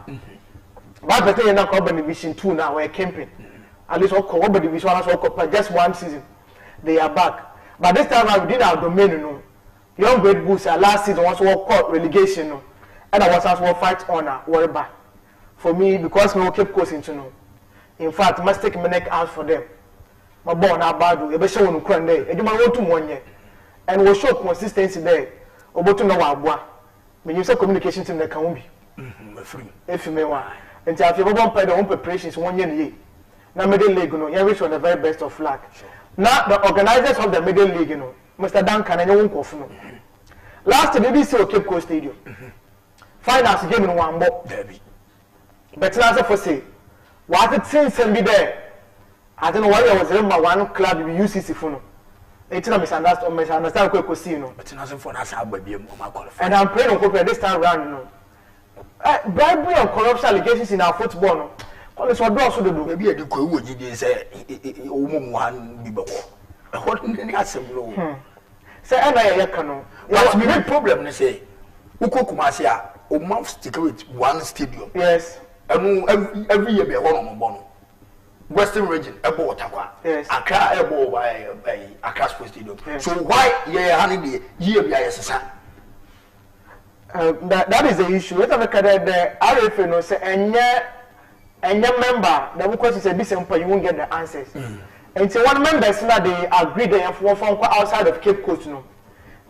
Bad person in the division 2 now, we're camping. At least all division 1 just 1 season. They are back. But this time around, we did our domain, you know. Young Great Bulls last season was what called relegation, no? And I was also fight honor, worry back. For me, because we keep coaching to know. In fact, I must take my neck out for them. My born are bad, you be showing Ukraine there. And you might want to 1 year. And we show consistency there. About to know what when you say communication team that can be. If you may want. And if you want to own preparations 1 year. Now, middle league, you know, you reach on the very best of luck. Now, the organizers of the middle league, you know. Mr. Duncan and you won't go for last year, BBC Cape Coast Stadium. Finals game in one more. But now, for say, what it seems to be there. I don't know why I was in my one club, UCC Funo. It's not misunderstand Cape Coast, you know. But nothing for us, and I'm praying on corporate this time round, you know. Bribery and corruption allegations in our football, no. All this what also do. Maybe I do go with you, say, one people. Say, I cannot. What's the problem? They say, Uko Kumasia, or mouth stick with one stadium. Yes. Every year be one on Bono. Western region, Ebo Takwa. Yes. Accra, Ebo by Accra Sports Stadium. So why, yeah, honey, year be ISS? That is the issue. Let's look at the RFA, no say, and your member, the question is a decent, you won't get the answers. And so one members now they agree they have one from outside of Cape Coast, no.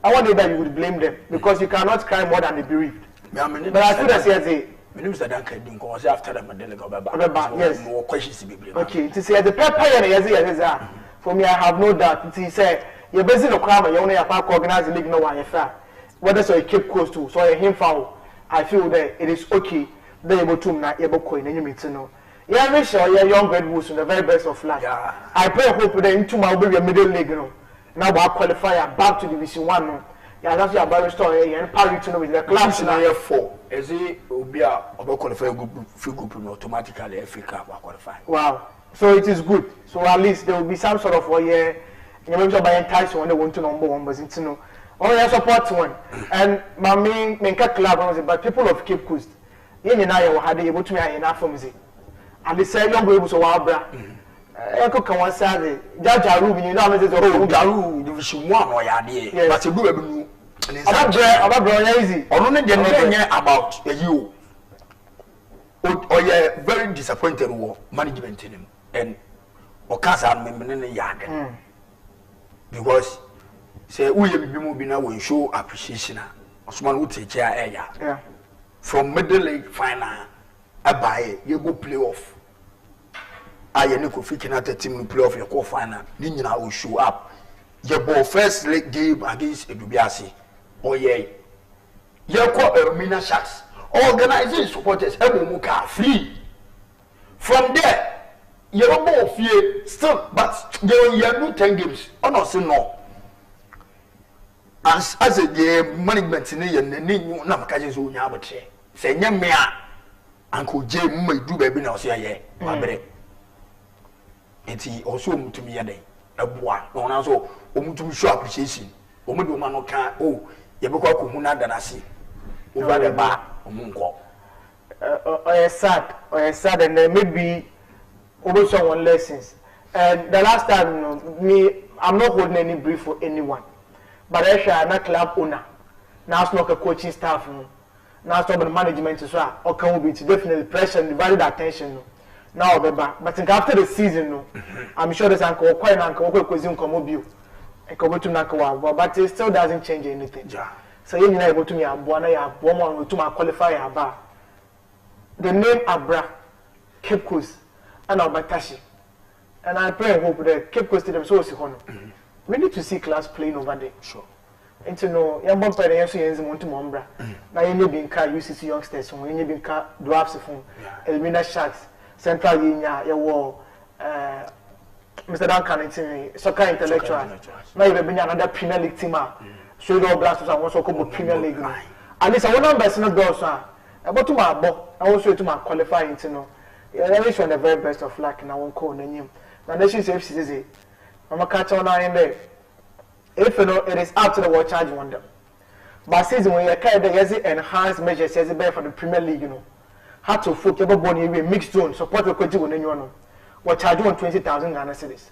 I wonder that you would blame them because you cannot cry more than the bereaved. But as soon as you say, Minister Duncan didn't go after them and then go back. Yes. More questions to be. Okay, to say the pepper and for me, I have no doubt. He said, you're busy no crime, you only have to organize the league, no one, whether so you Cape Coast too, so him foul. I feel that it is okay. They able to not able coin and you mean to know. Yeah, make sure you're young Red Bulls in the very best of life. Yeah. I pray hope that into my baby middle league, you know. Now I qualify back to Division 1. No. Yeah, that's your barrier story and party to know with the class in year 4. Is it will be a qualify group automatically Africa will qualify. Wow. So it is good. So at least there will be some sort of you know by entice when they want to number 1 but it's no. Only support one. And my main club but people of Cape Coast. You know how they able to me enough for me. And they say young people so wabra. Eko kan wan say jaja room you know me say oh jaru division 1 or ya dey but e do ebinu ababra easy ono ne de no about you or you very disappointed with management him and o cancer me ne ya because say we be mu bi na we show appreciation osman wo take care yeah from middle league final abaye you go playoff aye ne Kofi Kinata team no playoff your quarter final ni nyina will show up your ball first leg game against Edubiasi or ye ko Mina Sharks organizing supporters emu ka free from there your ball fear still but you do 10 games ono say no as a game management ni na makaje so nya abotre say nya me a Uncle J mu do baby na so ye babere enti also mutumi yade aboa no na so omutumi show appreciation omude o ma no ka oh ye be kwa ko hu na danase over the bar omunko sad and maybe over someone lessons and the last time you know, me I'm not holding any brief for anyone but I share na club owner now not a coaching staff now stop the management as well or can we be definitely pressure and divided attention now but after the season no I'm sure there's uncle quite uncle question come mobile and come to nakawa but it still doesn't change anything so you know able to me abuana ya abuama to my qualify aba the name Abra Cape Coast and Obatashi and I pray and hope that Cape Coast them so we need to see class playing over there sure into no young bumper and yes yes want to mombra now you need being car UCC youngsters when you need being car dwarfs from Elmina Sharks Central Yinya, your Mr. Duncan, soccer intellectual. Now you've been another Premier League team. So you Blasters and also come Premier League. At least I want to be not girls. About to my book, I also to my qualifying to know. I wish you the very best of luck and I won't call the name. Now, this is FCC. I'm a catch on in there. If you know, it is up to the watch charge wonder. But season when you carry the enhanced measures as a bear for the Premier League, you know. How to foot everybody in mixed zone, support the coach when you know. What charge you on 20,000 Ghana cedis.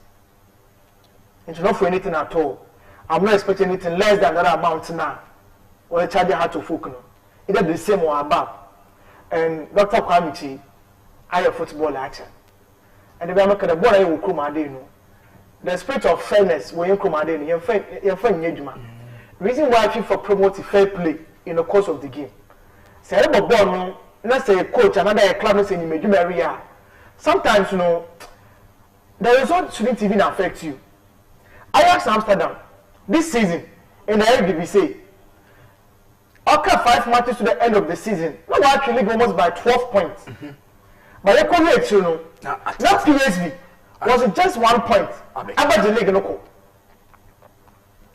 It's not for anything at all. I'm not expecting anything less than that amount now. Or charge you how to foot. Either the same or above. And Dr. Kwamichi, I a football actor. And the American the boy will come out, the spirit of fairness when you come out, your friend Yejuma. Reason why FIFA promotes fair play in the course of the game. Say, I'm let's say a coach, another club, say you may do area. Sometimes, you know, the result shouldn't even affect you. Ajax Amsterdam, this season, in the LDBC, okay, 5 matches to the end of the season. No, actually, almost by 12 points. But they come here, you know, not PSV, was it just 1 point? About the league, no.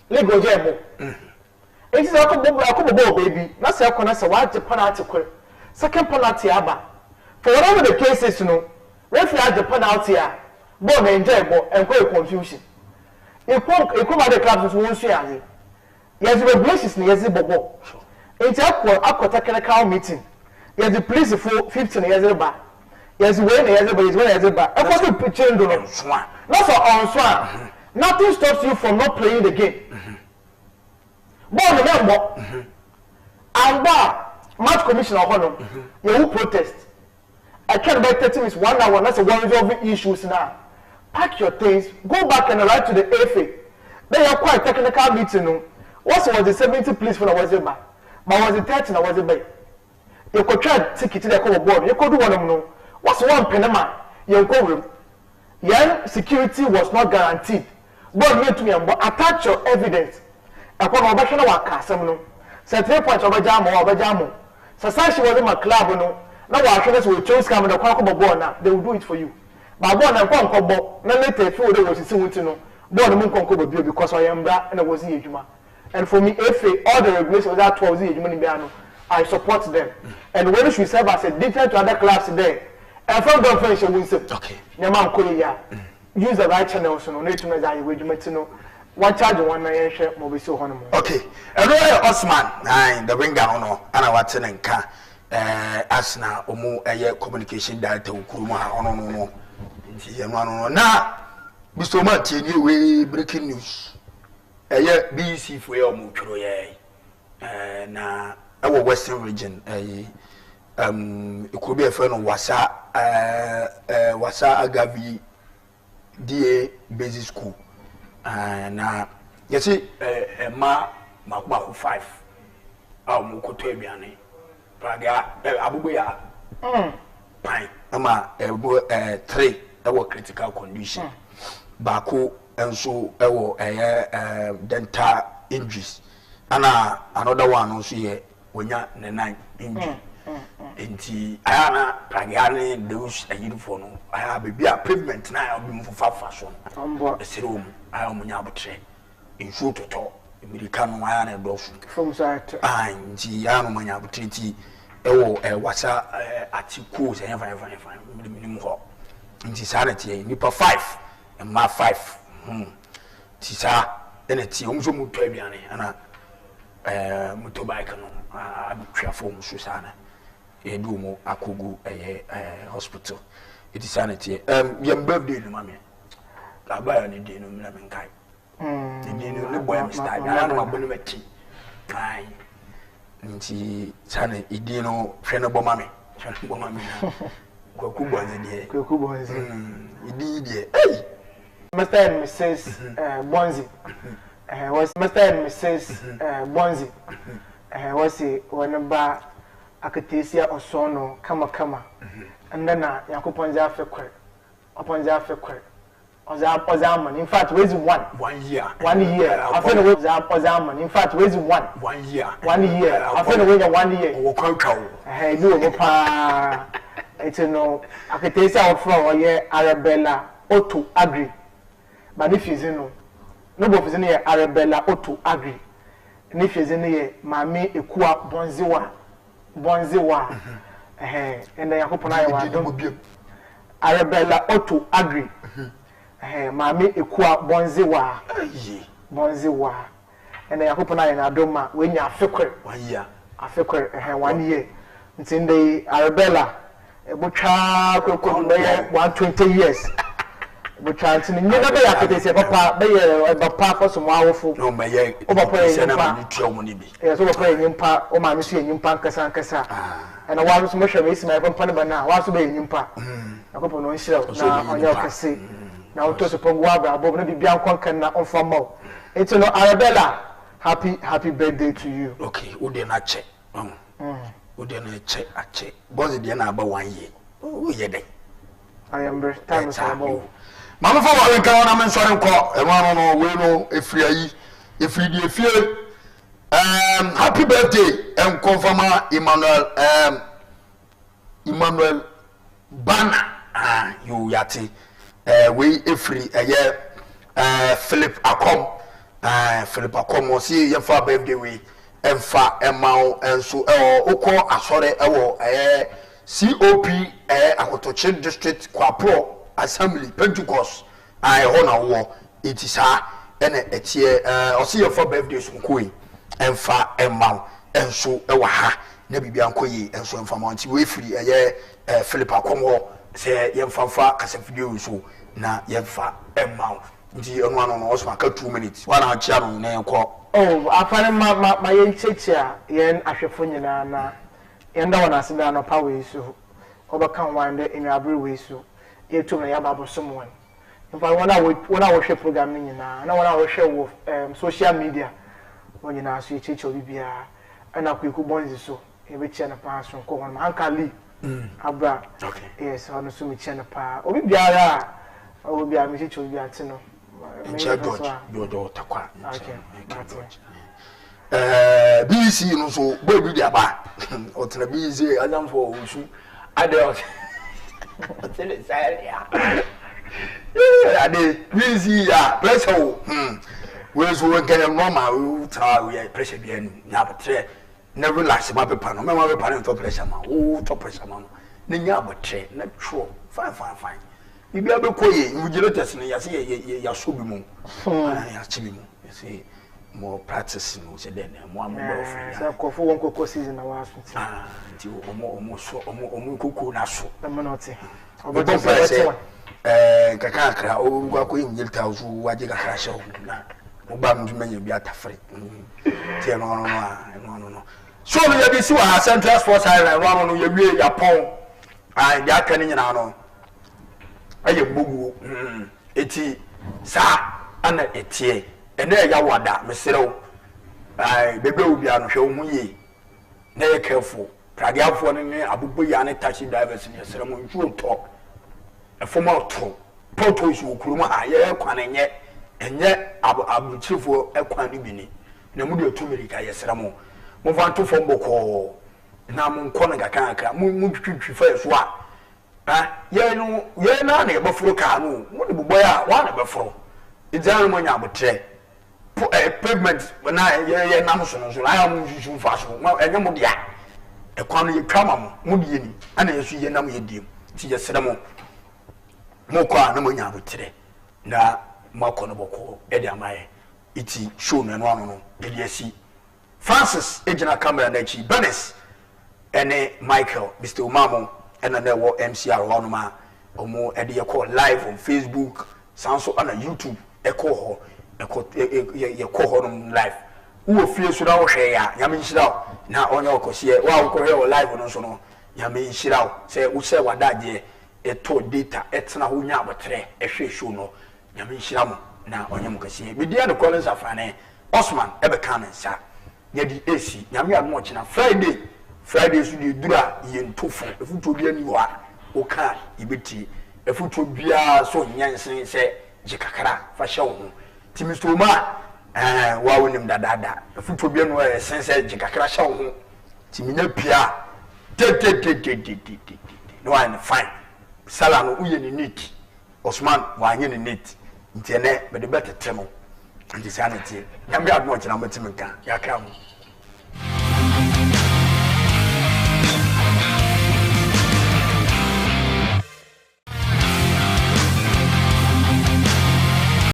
League Ojebo. It is a baby. That's a corner, so why the penalty? Second penalty, Abba. For whatever the case is, you know, referee had the penalty, ball enjoyable and quite confusion. You come at the clubs who won't share. Yes, the regulations near the ball. It's a technical meeting. Yes, the police for 15 years back. Yes, when everybody is when everybody. I want to picture not for on swan. Nothing stops you from not playing the game. Ball remember. And match commissioner Honor, you will protest. I can't buy 30 minutes, 1 hour, that's a one resolving issues now. pack your things, go back and write to the FA. They are quite technical meeting. No, what was the 70 please for was it back? But was it 30 was it back? You could try ticket to the board. You could do one of them. What's one penema? You go room. Your security was not guaranteed. But you to me, but attach your evidence. Upon Obashana Waka, some no. Set 3 points over Jamo or Bajamo. Society was in my club, no. Now, our will choose coming the Quackable board now. They will do it for you. But one and one combo, no later, food was soon to know. Born a moon conquer because I am that and I was in Juma. And for me, FA, all the regulations of that 12 years, I support them. And when we serve as a different to other clubs there, and from the French, we say, okay, Yaman Korea, use the right channels, no need to measure your to know. One charge one man share mobile so honor. Okay, and Roy Osman, the ring down, and I want to can as now Omo a communication director Kuruma on no. Now, Mr. Martin, you breaking news. A year BC for your Mutroye. Na our Western region, it could be a friend of Wasa Agavi DA Basic School. Na you see, Makbaku 5. Mukotobiani. Praga, Abubuya. Pine. Ama 3. Our critical condition. Baku and so dental injuries. And another one also here when you're 9 injury. Inti ayana pragani those a uniform. I have a pavement now. I'll be for fashion. A serum. I am munyabatre. In shoot to talk. American ayana dofu. From side. Inti ayana munyabatre. Ewo wasa atiku se fine. Minimum ho. Inti sanity nipa 5 and ma 5. Tisa then it's umso mutuabiane ana mutobike no abutwa form susana edumo akugu hospital it is sanity yam birthday no mame abaya ni dey no me nkai dey no boy am start na no abonu meti ai nti sana idi no hwe no bomame kwaku bonze idi dey Mr. and Mrs. Bonzi. Was Mr. and Mrs. Bonzi. Was he whenever Akatesia or Sono, Kama. And then Yakuponza Fekwe, upon Zafekwe, or Zaman. In fact, where's 1 year? 1 year. I feel away Zaman. In fact, where's 1 year? 1 year. I feel away 1 year. Hey, do it's no Akatesia or from Arabella Otto agree. But if you know, nobody is in here, Arabella Otto agree. And if you in here, Mammy Equa Bonziwa, and then I hope I don't Arabella Otto agree. Mammy Equa Bonziwa, and then I hope I don't when you are fecre 1 year. I fecre 1 year. It's in the Arabella, a butcher could 120 years. But chance ni never be after say papa be papa for some awful no me ye over na tro mo ni bi yes over pray nyimpa o ma me so nyimpa nkasa and one so mo hwe me isi my papa na na wa so be nyimpa akopo no nhira na onye okese na o to so pongwa abra abo na bibia nkonkan na onfamo it's no Arabella happy birthday to you. Okay wo de na che wo de na che ache bozi de na aba 1 year o ye den I am time is about Mama for what we can am sorry ko e ma no we no efri ayi efri die fie happy birthday and confirm Emmanuel Bana you yati we efri Philip Akom si ye for birthday we emfa emao enso okọ asore ewo COP Akotoche district Kwapro Assembly Pentecost I honor war it is her and etie osi your for birthday so koi emfa emma enso ewa ha na bibia nkoyi enso emfa monti we free Philip Akomo say yemfa kasafidie so na yemfa emma nti eno ano no so aka 2 minutes wana achia no na enko oh afane ma yenchechia yen ahwefo nyina na yenda wana asida no power so obaka wande in abri we so yetum na yaba bosom won in fact when I watch programming na na when I watch social media when you na so e cheche obi bia and akweku bonzi so e be chia na pa so ko won man kali abra okay yes ono so me chia na pa obi biara obi bia me cheche obi ante no George do takwa okay BC no so boy bi dia ba o tena BC adam for usu adult tele sai ya ade BC ya pressure we so we get normal we try we pressure bi anu na betre na relax ma pepa no ma pepa no to pressure ma o to pressure ma no na nya betre na tro fine bibi abekoye invigilators no ya se ya so bi mu ya chi bi mu say more practice no say then mo am more free so kofo won koko season na wa so ti omo koko na so na not obodo say kaka akra o gwa ko invigilator so waje kaka sha o na o ba mu menya bi atafre ti no so no ya bi si wa Central Sports Highland no ya wie ya pon ya kan nyina no aye gbogu eti sa ana etie ene ya wada meserew bebe obi anu hwe wo yi na ye careful pragiafo ne abubu ya ne taxi drivers ne sere mo nju to efoma to poto su okurum ha ye kwan enye abuchifo ekwan ni bini na mu de tumirika ye sere mo vanto fo mboko na mo nkɔ na kaka mu twitwi fa so a ye na na eboforo ka no mo de bobɔ ya wa na beforo idan mo nya abotre pavement na ye nam so no so la mo twitwi fa so enye mo dia ekwan no ye twama mo de ni ana ye so ye nam ye diem ti ye sere mo kɔ na mo nya abotre na makɔ no bɔkɔ e de amaye iti show no no e de asi Francis ejina camera na chi Benes ene Michael Mr. Umamo ena na wo MCR wonoma omo ede ye call live on Facebook sanso ana YouTube eko ho no live wo fie so da wo hwe ya nyame nhira na onye okosie wa wo hwe wo live no so no nyame nhira se wo se wadaje eto data etena ho nya abotre ehwe show no nyame nhira mo na onye mokasie bidia no Collins afane Osman ebe kanensa yedi AC nyame admo china Friday so di dura ye ntofo efuto bia ni wa oka ibeti efuto bia so nyansen se jikakara fa hye wo ti Mr. Oma wa wonim dadada efuto bia no sense jikakara hye wo ti minya pia no one fine sala no uye ni neat Osman wa anye ni neat ntene be de betetremo nti sanity nyame admo china matimenka yakra mo